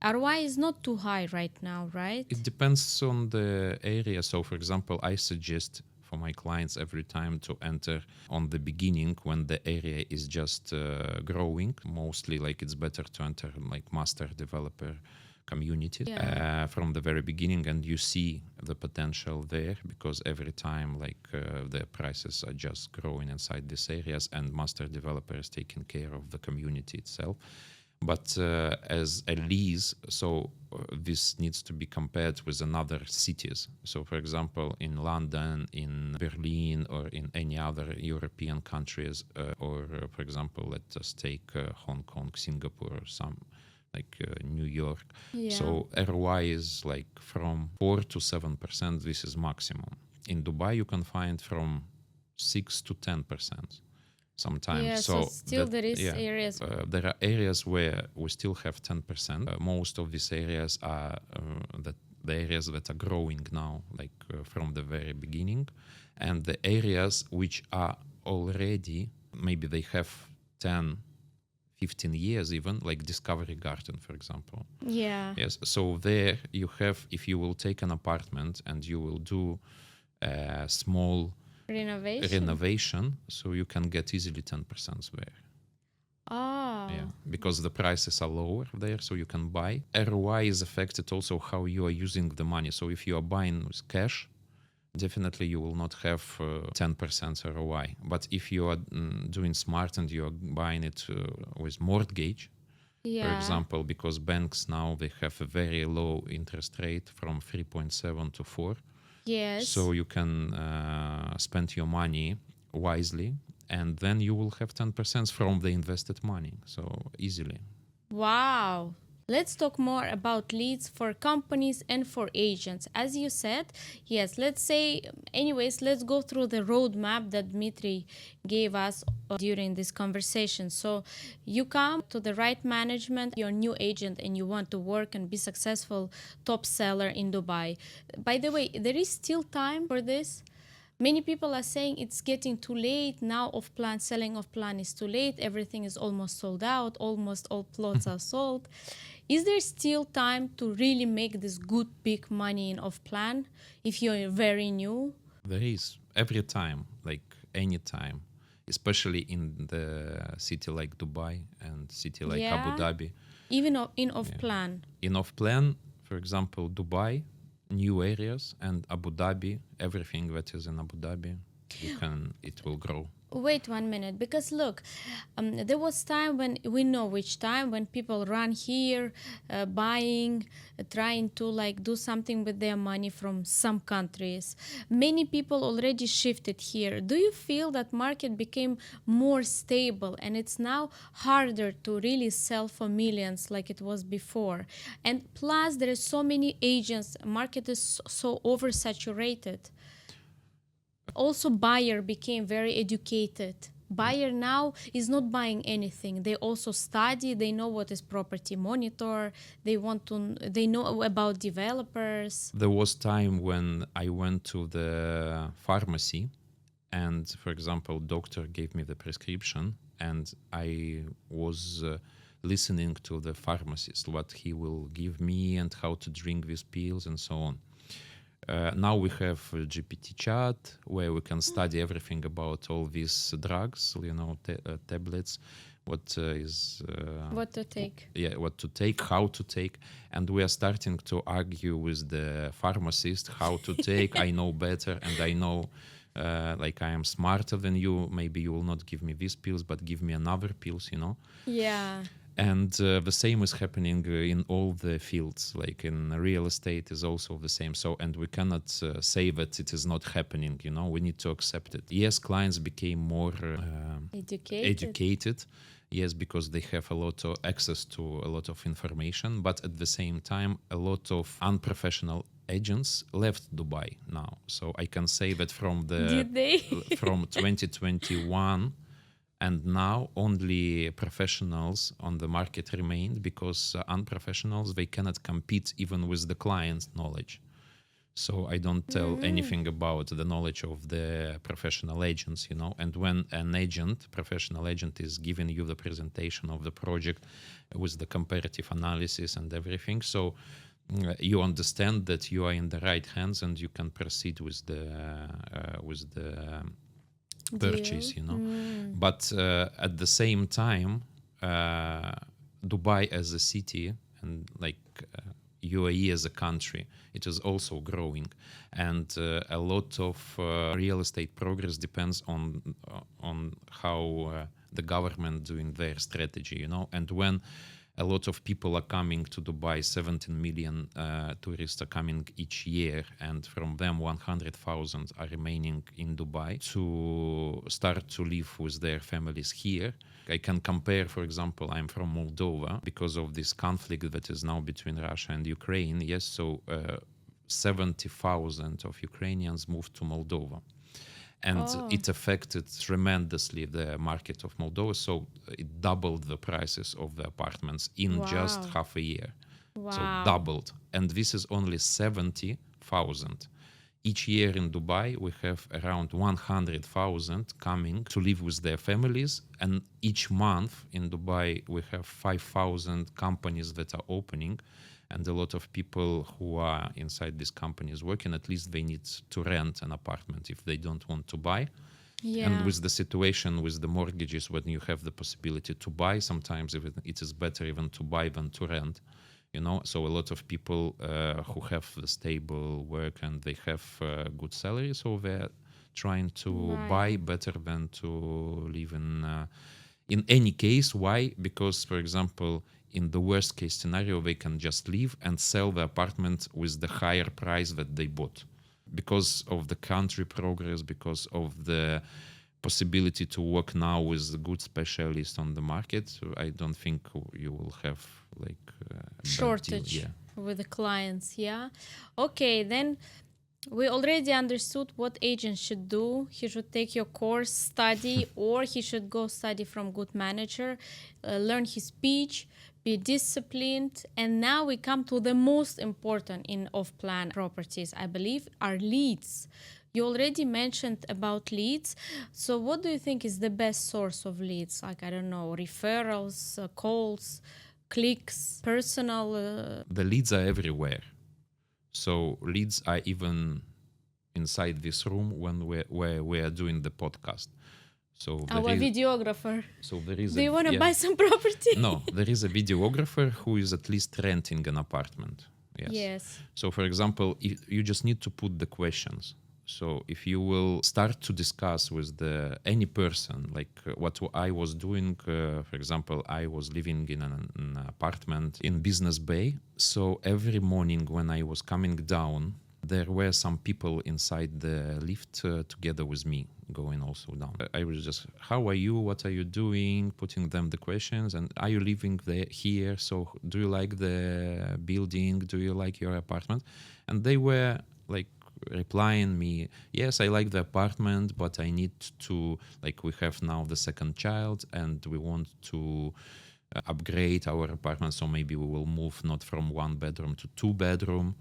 ROI is not too high right now, right? It depends on the area. So, for example, I suggest for my clients every time to enter on the beginning when the area is just growing. Mostly, like, it's better to enter like master developer community from the very beginning, and you see the potential there, because every time the prices are just growing inside these areas, and master developer is taking care of the community itself. But as a lease, so this needs to be compared with another cities. So, for example, in London, in Berlin, or in any other European countries, or, for example, let us take Hong Kong, Singapore, or some like New York. Yeah. So ROI is like from 4 to 7%. This is maximum. In Dubai, you can find from 6 to 10%. Sometimes. Yeah, so still there is areas. There are areas where we still have 10%. Most of these areas are the areas that are growing now, from the very beginning, and the areas which are already, maybe they have 10, 15 years even, like Discovery Garden, for example. Yeah. Yes, so there you have, if you will take an apartment and you will do a small renovation, so you can get easily 10% there. Oh. Yeah, because the prices are lower there, so you can buy. ROI is affected also how you are using the money. So if you are buying with cash, definitely you will not have 10% ROI. But if you are doing smart and you are buying it with mortgage, for example, because banks now, they have a very low interest rate from 3.7 to 4. Yes. So you can spend your money wisely, and then you will have 10% from the invested money. So easily. Wow. Let's talk more about leads for companies and for agents. As you said, yes, let's say, anyways, let's go through the roadmap that Dmitry gave us during this conversation. So you come to the right management, you're a new agent and you want to work and be successful top seller in Dubai. By the way, there is still time for this. Many people are saying it's getting too late now. Selling off plan is too late. Everything is almost sold out. Almost all plots are sold. Is there still time to really make this good big money in off plan if you're very new? There is every time, like any time, especially in the city like Dubai and city like Abu Dhabi. Even in off plan. In off plan, for example, Dubai, new areas, and Abu Dhabi, everything that is in Abu Dhabi, it will grow. Wait 1 minute, because look, there was time when we know which time when people run here, buying, trying to like do something with their money from some countries. Many people already shifted here. Do you feel that market became more stable and it's now harder to really sell for millions like it was before? And plus, there are so many agents. Market is so oversaturated. Also, buyer became very educated. Buyer now is not buying anything. They also study. They know what is property monitor. They know about developers. There was time when I went to the pharmacy, and for example, doctor gave me the prescription, and I was listening to the pharmacist what he will give me and how to drink these pills and so on. Now we have GPT chat where we can study everything about all these drugs, tablets, what to take. What to take, how to take. And we are starting to argue with the pharmacist how to take. I know better, and I know like I am smarter than you. Maybe you will not give me these pills, but give me another pills, Yeah. And the same is happening in all the fields, like in real estate is also the same. So, and we cannot say that it is not happening, we need to accept it. Yes, clients became more educated. Yes, because they have a lot of access to a lot of information, but at the same time, a lot of unprofessional agents left Dubai now. So I can say that from Did they? from 2021, and now only professionals on the market remained, because unprofessionals, they cannot compete even with the client's knowledge. So I don't tell anything about the knowledge of the professional agents, And when an professional agent is giving you the presentation of the project with the comparative analysis and everything, so you understand that you are in the right hands and you can proceed with the purchase, But at the same time, Dubai as a city and like UAE as a country, it is also growing, and a lot of real estate progress depends on how the government doing their strategy, And when a lot of people are coming to Dubai, 17 million tourists are coming each year, and from them 100,000 are remaining in Dubai to start to live with their families here. I can compare, for example, I'm from Moldova. Because of this conflict that is now between Russia and Ukraine, yes, so 70,000 of Ukrainians moved to Moldova. And it affected tremendously the market of Moldova. So it doubled the prices of the apartments in just half a year. Wow. So doubled. And this is only 70,000. each year in Dubai, we have around 100,000 coming to live with their families. And each month in Dubai, we have 5,000 companies that are opening. And a lot of people who are inside these companies working, at least they need to rent an apartment if they don't want to buy. Yeah. And with the situation with the mortgages, when you have the possibility to buy, sometimes it is better even to buy than to rent. So a lot of people who have the stable work and they have good salary, so they're trying to buy better than to live in any case. Why? Because, for example, in the worst case scenario, they can just leave and sell the apartment with the higher price that they bought. Because of the country progress, because of the possibility to work now with a good specialist on the market, I don't think you will have like a shortage with the clients. Yeah. Okay, then we already understood what agent should do. He should take your course, study, or he should go study from good manager, learn his speech, be disciplined. And now we come to the most important in off-plan properties, I believe, are leads. You already mentioned about leads. So what do you think is the best source of leads? Like, I don't know, referrals, calls, clicks, personal... The leads are everywhere. So leads are even inside this room when we are doing the podcast. So our videographer. So there is. Do you want to buy some property? No, there is a videographer who is at least renting an apartment. Yes. So for example, you just need to put the questions. So if you will start to discuss with any person, like what I was doing, for example, I was living in an apartment in Business Bay. So every morning when I was coming down, there were some people inside the lift together with me going also down. I was just, how are you? What are you doing? Putting them the questions. And are you living here? So do you like the building? Do you like your apartment? And they were like replying me, yes, I like the apartment, but I need to, like, we have now the second child and we want to upgrade our apartment. So maybe we will move not from 1 bedroom to 2 bedroom.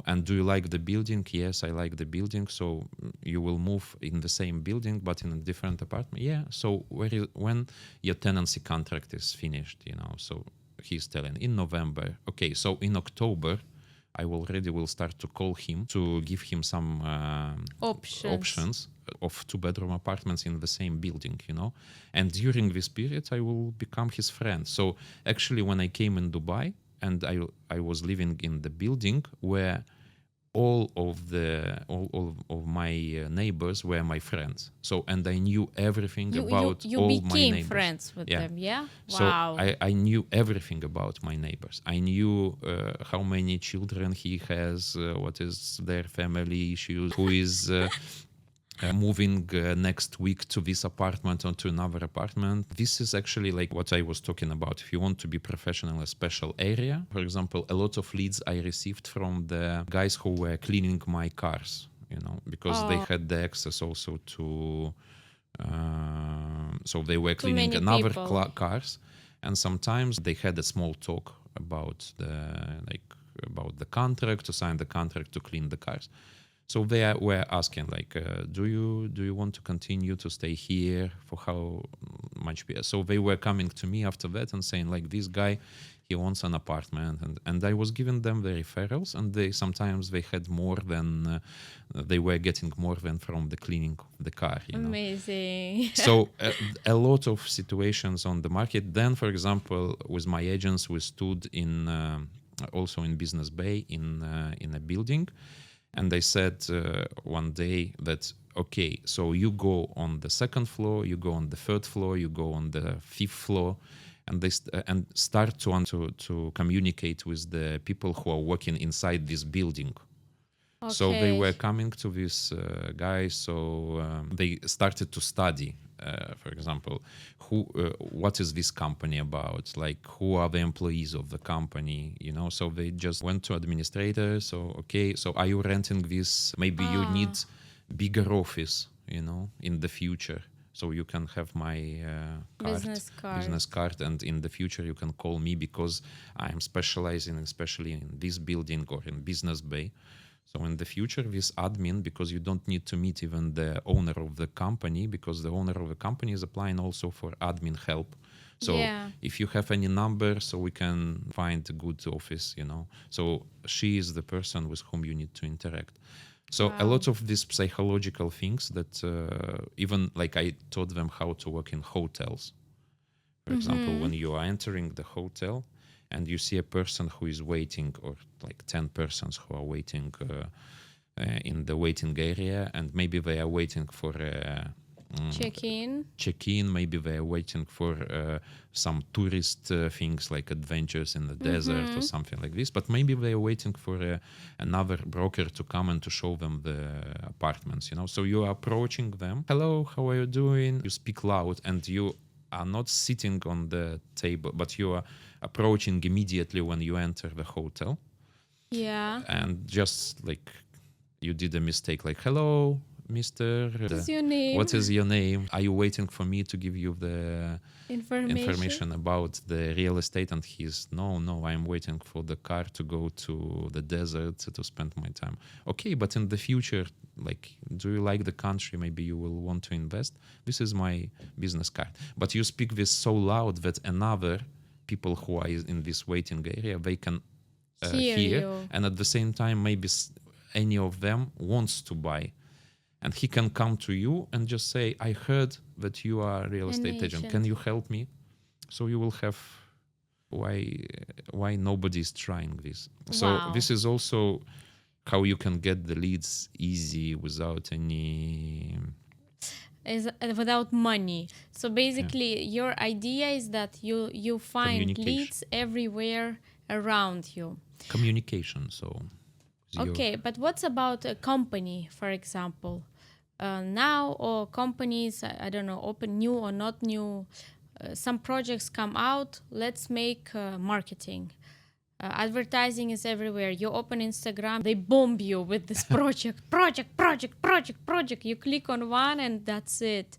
And do you like the building? Yes, I like the building. So you will move in the same building, but in a different apartment? Yeah. So when your tenancy contract is finished, so he's telling in November. Okay, so in October, I already will start to call him to give him some options of 2-bedroom apartments in the same building, And during this period, I will become his friend. So actually, when I came in Dubai, and I was living in the building where all of my neighbors were my friends. So, and I knew everything about all my neighbors. You became friends with them, yeah? Wow. So I knew everything about my neighbors. I knew how many children he has, what is their family issues, who is... moving next week to this apartment or to another apartment. This is actually like what I was talking about. If you want to be professional in a special area, for example, a lot of leads I received from the guys who were cleaning my cars, because they had the access also to, so they were cleaning another cars. And sometimes they had a small talk about the contract, to sign the contract, to clean the cars. So they were asking, like, do you want to continue to stay here for how much? So they were coming to me after that and saying, like, this guy, he wants an apartment, and I was giving them the referrals, and sometimes they had more than they were getting more than from the cleaning of the car. Amazing. So a lot of situations on the market. Then, for example, with my agents, we stood in also in Business Bay in a building. And they said one day that, okay, so you go on the second floor, you go on the third floor, you go on the fifth floor, and they start to want to communicate with the people who are working inside this building. Okay. So they were coming to this guy, so they started to study. For example, what is this company about? Like, who are the employees of the company? So they just went to administrator. So, okay, so are you renting this? Maybe you need bigger office, in the future. So you can have my business card, and in the future you can call me because I'm specializing especially in this building or in Business Bay. So in the future, this admin, because you don't need to meet even the owner of the company, because the owner of the company is applying also for admin help. So Yeah. if you have any number, so we can find a good office, So she is the person with whom you need to interact. So a Wow. lot of these psychological things that even like I taught them how to work in hotels. For example, when you are entering the hotel and you see a person who is waiting, or like 10 persons who are waiting in the waiting area, and maybe they are waiting for a Check-in. check-in, maybe they are waiting for some tourist things like adventures in the desert or something like this, but maybe they are waiting for another broker to come and to show them the apartments, So you are approaching them. Hello, how are you doing? You speak loud, and you are not sitting on the table, but you are approaching immediately when you enter the hotel. Yeah. And just like you did a mistake, like, hello, Mr. What is your name? What is your name? Are you waiting for me to give you the information about the real estate? And he's, no, I'm waiting for the car to go to the desert to spend my time. Okay, but in the future, like, do you like the country? Maybe you will want to invest. This is my business card. But you speak this so loud that another people who are in this waiting area, they can Hear hear. you. And at the same time, maybe any of them wants to buy. And he can come to you and just say, I heard that you are a real estate agent. Can you help me? So you will have why nobody is trying this. So Wow. this is also how you can get the leads easy without any... Without money. So basically, your idea is that you find leads everywhere around you. Communication, so... Okay, but what's about a company, for example? Now, or companies, I don't know, open new or not new, some projects come out, let's make marketing. Advertising is everywhere. You open Instagram, they bomb you with this project. You click on one and that's it.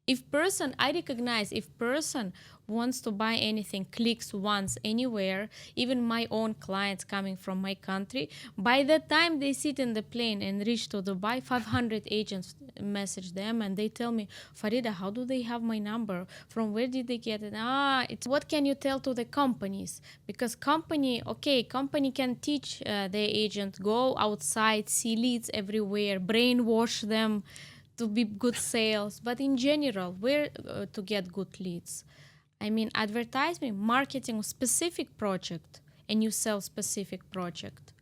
I recognize if person wants to buy anything, clicks once anywhere, even my own clients coming from my country, by the time they sit in the plane and reach to Dubai, 500 agents message them and they tell me, Farida, how do they have my number? From where did they get it? It's what can you tell to the companies? Because company can teach their agent, go outside, see leads everywhere, brainwash them to be good sales, but in general, where to get good leads? I mean, advertising, marketing, specific project, and you sell specific project.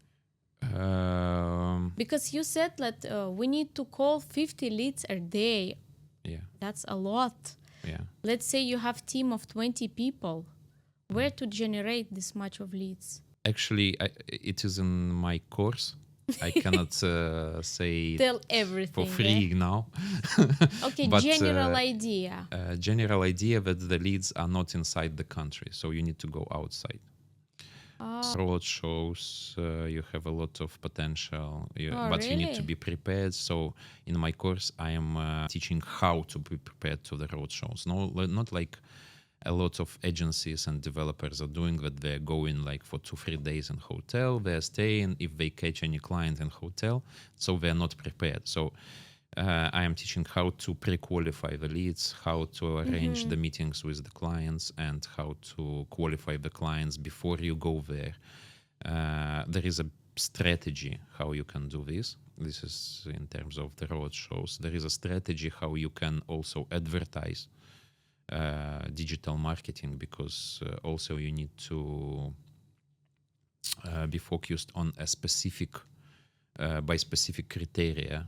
Because you said that we need to call 50 leads a day. Yeah. That's a lot. Yeah. Let's say you have team of 20 people. Where to generate this much of leads? Actually, it is in my course. I cannot say Tell everything for free now. Okay, but, general idea. General idea that the leads are not inside the country, so you need to go outside. Road shows, you have a lot of potential, but really? you need to be prepared. So in my course, I am teaching how to be prepared to the road shows. No, not like a lot of agencies and developers are doing that. They're going like for 2-3 days in hotel, they're staying if they catch any client in hotel, so they're not prepared. So I am teaching how to pre-qualify the leads, how to arrange the meetings with the clients, and how to qualify the clients before you go there. There is a strategy how you can do this. This is in terms of the road shows. There is a strategy how you can also advertise digital marketing, because also you need to be focused on a specific by specific criteria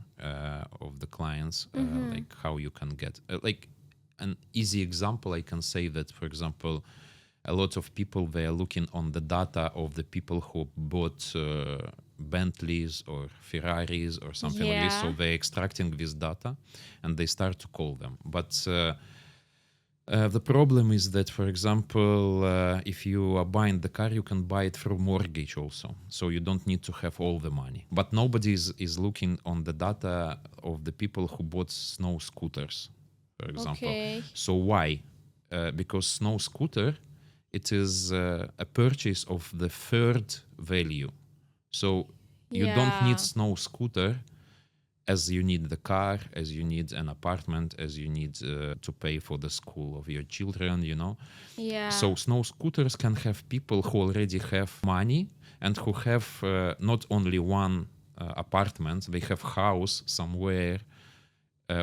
of the clients, like how you can get like an easy example. I can say that, for example, a lot of people, they are looking on the data of the people who bought Bentleys or Ferraris or something like this. So they're extracting this data and they start to call them. But the problem is that, for example, if you are buying the car, you can buy it through mortgage also. So you don't need to have all the money. But nobody is looking on the data of the people who bought snow scooters, for example. Okay. So why? Because snow scooter, it is a purchase of the third value. So You don't need Yeah. snow scooter as you need the car, as you need an apartment, as you need to pay for the school of your children, you know. Yeah. So snow scooters can have people who already have money and who have not only one apartment, they have house somewhere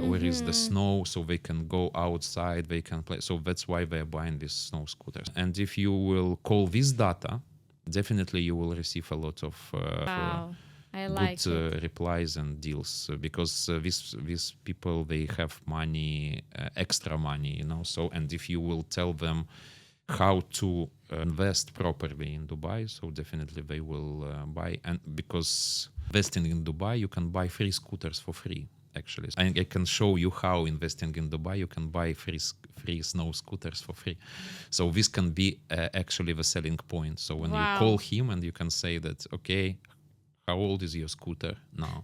where is the snow, so they can go outside, they can play. So that's why they're buying these snow scooters. And if you will call this data, definitely you will receive a lot of Wow. I good like it. replies and deals because these people, they have money, extra money, you know. So, and if you will tell them how to invest properly in Dubai, so definitely they will buy. And because investing in Dubai, you can buy free scooters for free. Actually, I can show you how investing in Dubai you can buy free snow scooters for free. So this can be actually the selling point. So when you call Wow. him and you can say that, okay, how old is your scooter now?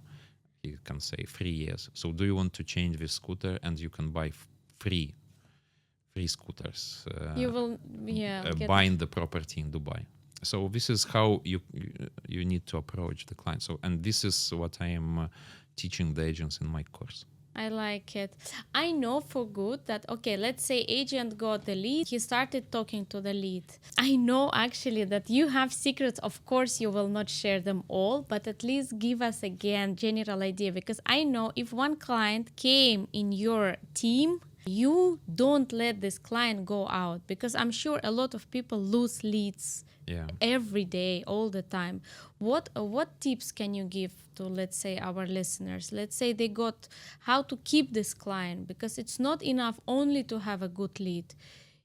He can say 3 years. So do you want to change this scooter? And you can buy free scooters, You will, yeah, get. buying the property in Dubai. So this is how you need to approach the client. So, and this is what I am teaching the agents in my course. I like it. I know for good that, okay, let's say agent got the lead. He started talking to the lead. I know actually that you have secrets. Of course, you will not share them all, but at least give us again general idea, because I know if one client came in your team, you don't let this client go out, because I'm sure a lot of people lose leads Yeah. every day, all the time. What tips can you give to, let's say, our listeners? Let's say they got how to keep this client, because it's not enough only to have a good lead.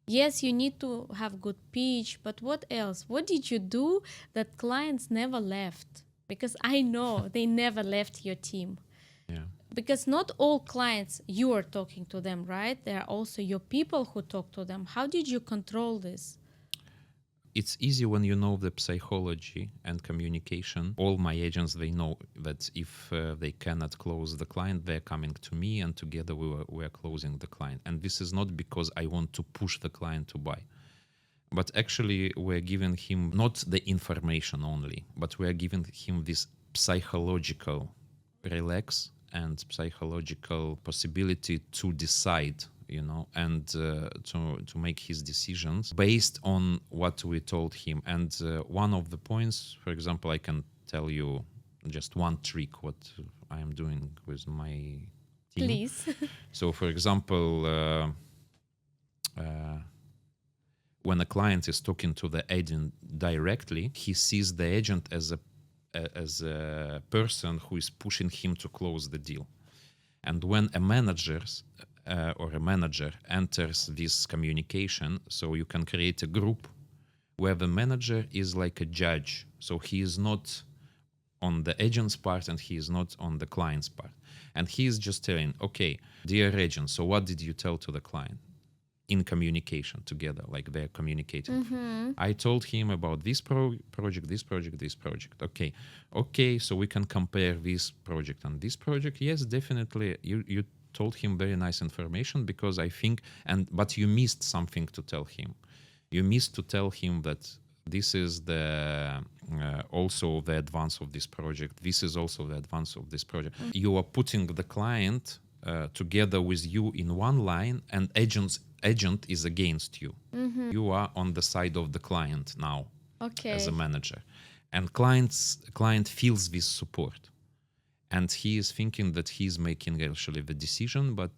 Yes, you need to have good pitch, but what else? What did you do that clients never left? Because I know they never left your team. Yeah. Because not all clients you are talking to them, right? There are also your people who talk to them. How did you control this? It's easy when you know the psychology and communication. All my agents, they know that if they cannot close the client, they're coming to me, and together we are closing the client. And this is not because I want to push the client to buy, but actually we're giving him not the information only, but we're giving him this psychological relax and psychological possibility to decide, you know, and to make his decisions based on what we told him. And one of the points, for example, I can tell you just one trick what I am doing with my team. Please. So, for example, when a client is talking to the agent directly, he sees the agent as a person who is pushing him to close the deal. And when a manager enters this communication, so you can create a group where the manager is like a judge. So he is not on the agent's part and he is not on the client's part. And he is just telling, okay, dear agent, so what did you tell to the client? In communication together, like they're communicating. I told him about this project, this project, this project. Okay, so we can compare this project and this project. Yes, definitely. You told him very nice information, because I think, but you missed something to tell him. You missed to tell him that this is the also the advance of this project. This is also the advance of this project. You are putting the client together with you in one line, and agent is against you. You are on the side of the client now, Okay. as a manager, and client feels this support, and he is thinking that he's making actually the decision, but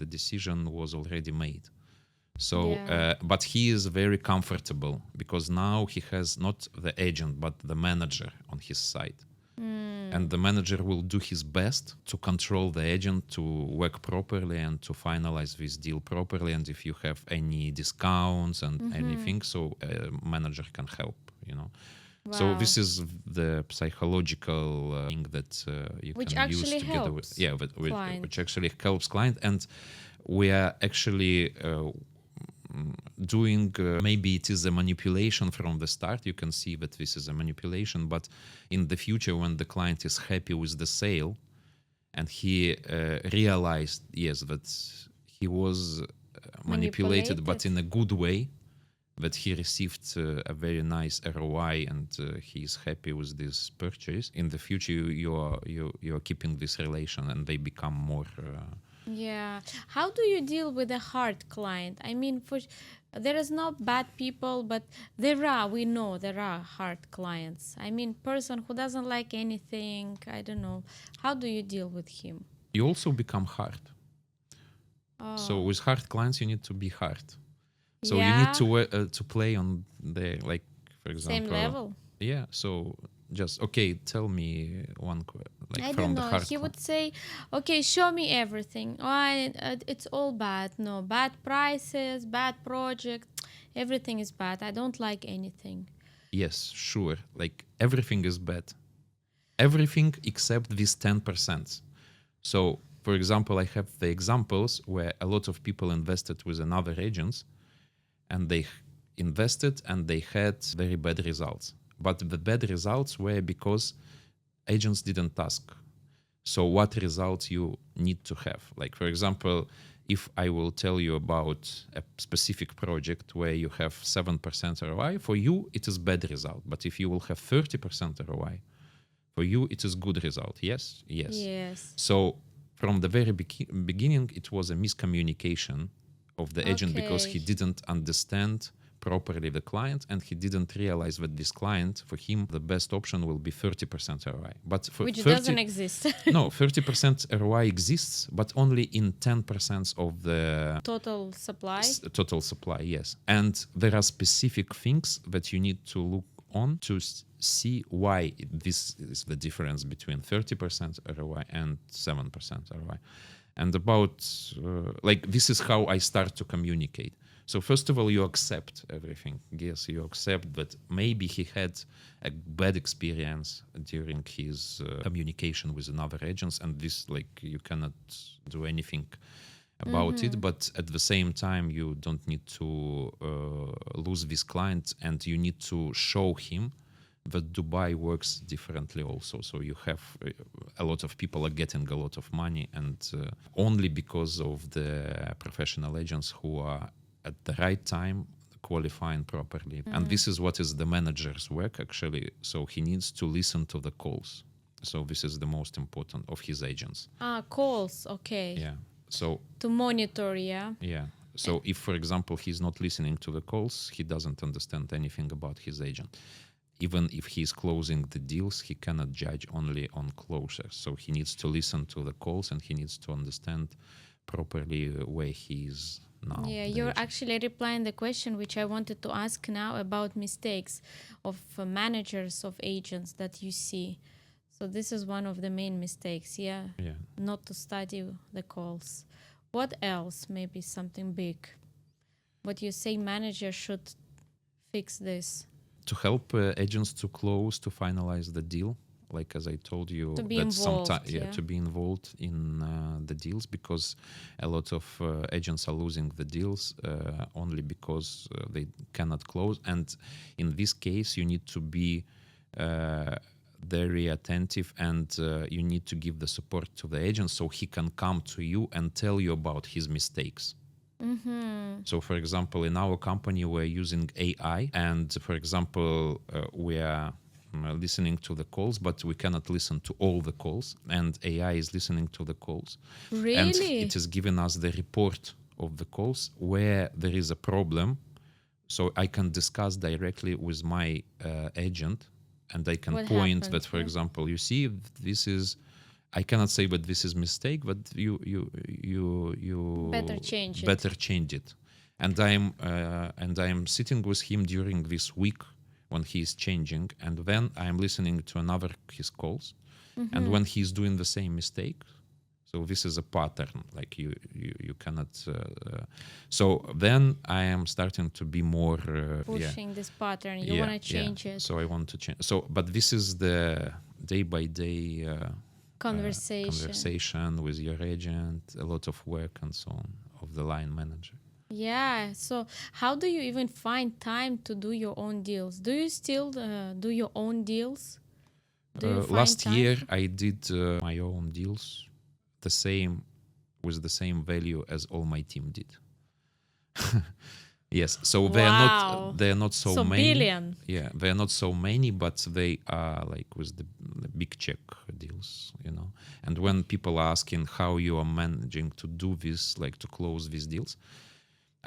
the decision was already made. So, Yeah. but he is very comfortable because now he has not the agent but the manager on his side. And the manager will do his best to control the agent to work properly and to finalize this deal properly. And if you have any discounts and anything, so manager can help, you know. So Wow. this is the psychological thing that you Which can use actually together helps with client. which actually helps client. And we are actually doing maybe it is a manipulation from the start. You can see that this is a manipulation, but in the future, when the client is happy with the sale and he realized, yes, that he was manipulated, but in a good way, that he received a very nice ROI and he is happy with this purchase, in the future you are keeping this relation and they become more. Yeah. How do you deal with a hard client? I mean, there is no bad people, but we know there are hard clients. I mean, person who doesn't like anything, I don't know. How do you deal with him? You also become hard. So with hard clients, you need to be hard. So you need to play on the, like, for example, same level. Yeah. So just tell me like I from don't the know. hard He would client. say, "Okay, show me everything. It's all bad. No, bad prices, bad project. Everything is bad. I don't like anything." Yes, sure. Like everything is bad. Everything except this 10%. So, for example, I have the examples where a lot of people invested with another agents and they invested and they had very bad results. But the bad results were because agents didn't ask. So what results you need to have? Like, for example, if I will tell you about a specific project where you have 7% ROI, for you, it is bad result. But if you will have 30% ROI, for you, it is good result. Yes? Yes. Yes. So from the very beginning, it was a miscommunication of the agent because he didn't understand properly the client and he didn't realize that this client, for him, the best option will be 30% ROI. But for Which doesn't exist. No, 30% ROI exists, but only in 10% of the Total supply. Total supply, yes. And there are specific things that you need to look on to see why this is the difference between 30% ROI and 7% ROI. And about, this is how I start to communicate. So first of all, you accept everything. Yes, you accept that maybe he had a bad experience during his communication with another agents, and this, you cannot do anything about it. But at the same time, you don't need to lose this client, and you need to show him that Dubai works differently also. So you have a lot of people are getting a lot of money, and only because of the professional agents who are at the right time qualifying properly. And this is what is the manager's work, actually. So he needs to listen to the calls. So this is the most important of his agents. Calls, okay. Yeah. So to monitor, yeah. Yeah. So if, for example, he's not listening to the calls, he doesn't understand anything about his agent. Even if he's closing the deals, he cannot judge only on closures. So he needs to listen to the calls and he needs to understand properly where he is now. Yeah, you're actually replying the question which I wanted to ask now about mistakes of managers, of agents that you see. So this is one of the main mistakes, yeah. Not to study the calls. What else? Maybe something big. What you say manager should fix this? To help agents to close, to finalize the deal. Like as I told you, to be involved, to be involved in the deals, because a lot of agents are losing the deals only because they cannot close. And in this case, you need to be very attentive, and you need to give the support to the agent so he can come to you and tell you about his mistakes. So, for example, in our company, we're using AI, and for example, we are listening to the calls, but we cannot listen to all the calls, and AI is listening to the calls. Really? And it is giving us the report of the calls where there is a problem, so I can discuss directly with my agent, and I can point that, for example, you see, this is, I cannot say that this is mistake, but you better change it. And I am sitting with him during this week when he is changing, and then I am listening to another his calls, and when he's doing the same mistake. So this is a pattern, like you cannot. So then I am starting to be more pushing this pattern. You want to change it. So I want to change. So, but this is the day by day conversation with your agent, a lot of work and so on of the line manager. Yeah. So how do you even find time to do your own deals? Do you still do your own deals? Last year I did my own deals, with the same value as all my team did. Yes, so Wow. they're not so So many. billion. Yeah, they're not so many, but they are like with the big check deals, you know. And when people are asking how you are managing to do this, like to close these deals,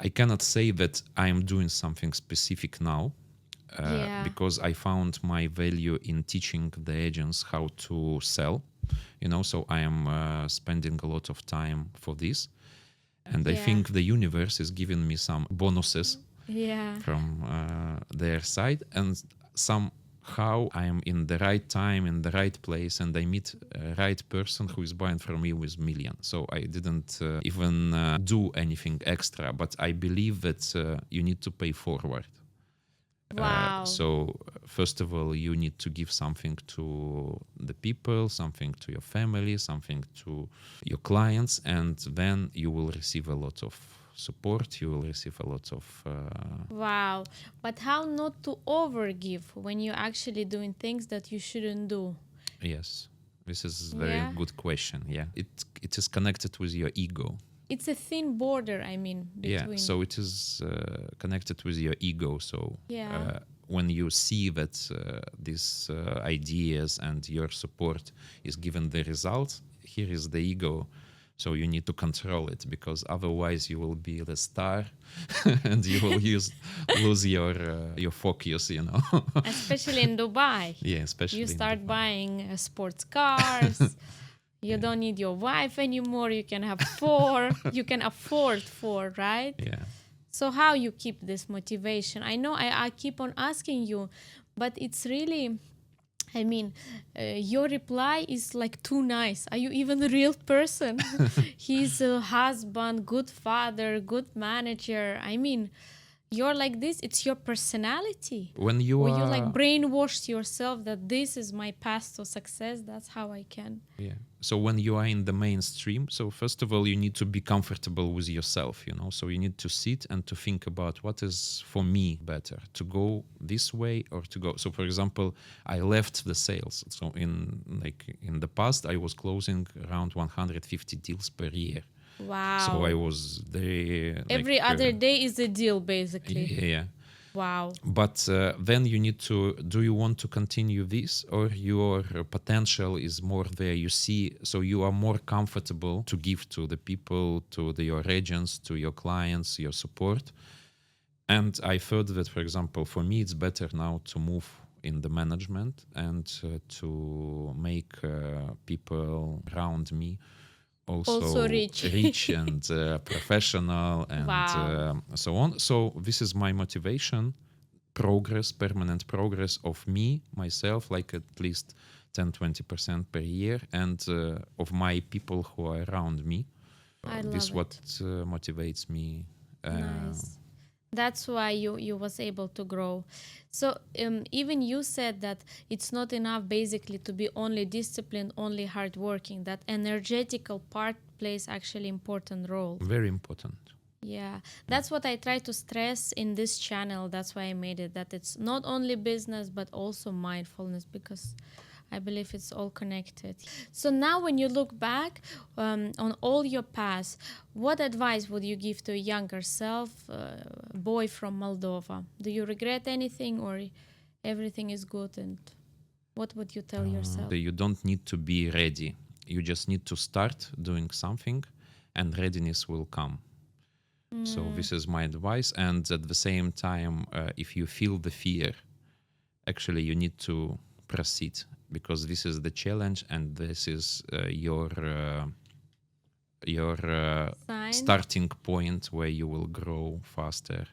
I cannot say that I am doing something specific now, Yeah. because I found my value in teaching the agents how to sell, you know. So I am spending a lot of time for this, and I Yeah. think the universe is giving me some bonuses Yeah. from their side, and somehow I am in the right time, in the right place, and I meet a right person who is buying from me with million. So I didn't even do anything extra, but I believe that you need to pay forward. Wow. So first of all, you need to give something to the people, something to your family, something to your clients, and then you will receive a lot of support. You will receive a lot of Wow. But how not to overgive when you're actually doing things that you shouldn't do? yes. This is a very Yeah. good question. Yeah, it is connected with your ego. It's a thin border, I mean, Yeah, between. so it is connected with your ego. So Yeah. when you see that these ideas and your support is given the result, here is the ego. So you need to control it, because otherwise you will be the star and you will lose your focus, you know. Especially in Dubai. Yeah, especially You in start Dubai. buying sports cars. You don't need your wife anymore. You can have four. You can afford four, right? Yeah. So how you keep this motivation? I know I keep on asking you, but it's really, I mean, your reply is like too nice. Are you even a real person? He's a husband, good father, good manager. I mean, you're like this. It's your personality. When you Or you like are brainwashed yourself that this is my path to success. That's how I can. Yeah. So when you are in the mainstream, so first of all, you need to be comfortable with yourself, you know. So you need to sit and to think about what is for me better, to go this way or to go. So for example, I left the sales. So in the past, I was closing around 150 deals per year. Wow. So I was there. Every other day is a deal, basically. Yeah. Wow. But then you need to, do you want to continue this, or your potential is more there? You see, so you are more comfortable to give to the people, to your agents, to your clients, your support. And I thought that, for example, for me, it's better now to move in the management and to make people around me also rich. and professional and Wow. so on. So this is my motivation, progress, permanent progress of me, myself, like at least 10-20% per year, and of my people who are around me. I This love what it. motivates me. Nice. That's why you was able to grow. So even you said that it's not enough basically to be only disciplined, only hardworking. That energetical part plays actually important role. Very important. Yeah, that's what I try to stress in this channel. That's why I made it. That it's not only business but also mindfulness, because I believe it's all connected. So now, when you look back on all your past, what advice would you give to a younger self, boy from Moldova? Do you regret anything, or everything is good? And what would you tell yourself? You don't need to be ready. You just need to start doing something, and readiness will come. So this is my advice. And at the same time, if you feel the fear, actually you need to proceed, because this is the challenge, and this is your Sign? starting point where you will grow faster.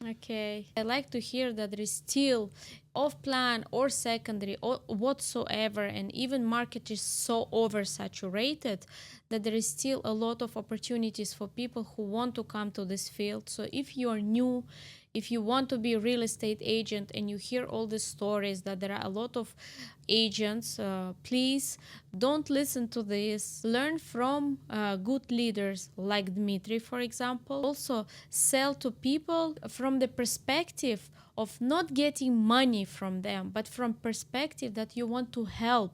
Okay. I like to hear that there is still off plan or secondary or whatsoever, and even market is so oversaturated that there is still a lot of opportunities for people who want to come to this field. So if you are new, if you want to be a real estate agent and you hear all the stories that there are a lot of agents, please don't listen to this. Learn from good leaders like Dmitry, for example. Also sell to people from the perspective of not getting money from them, but from perspective that you want to help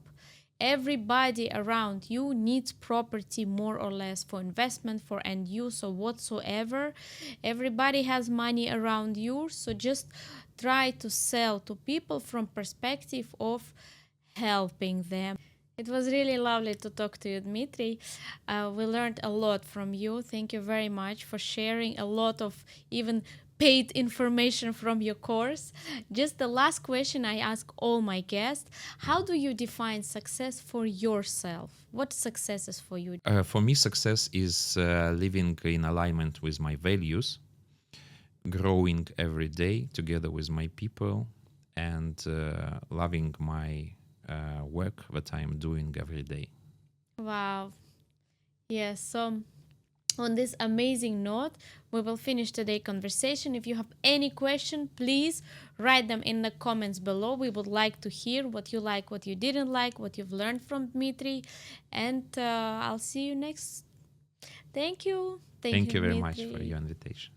Everybody around you needs property more or less for investment, for end use or whatsoever. Everybody has money around you, so just try to sell to people from perspective of helping them. It was really lovely to talk to you, Dmitry. We learned a lot from you. Thank you very much for sharing a lot of even paid information from your course. Just the last question I ask all my guests: how do you define success for yourself? What success is for you? For me, success is living in alignment with my values, growing every day together with my people, and loving my work that I'm doing every day. Wow. Yes. So on this amazing note, we will finish today's conversation. If you have any question, please write them in the comments below. We would like to hear what you like, what you didn't like, what you've learned from Dmitry. And I'll see you next. Thank you. Thank you very much for Dmitry. your invitation.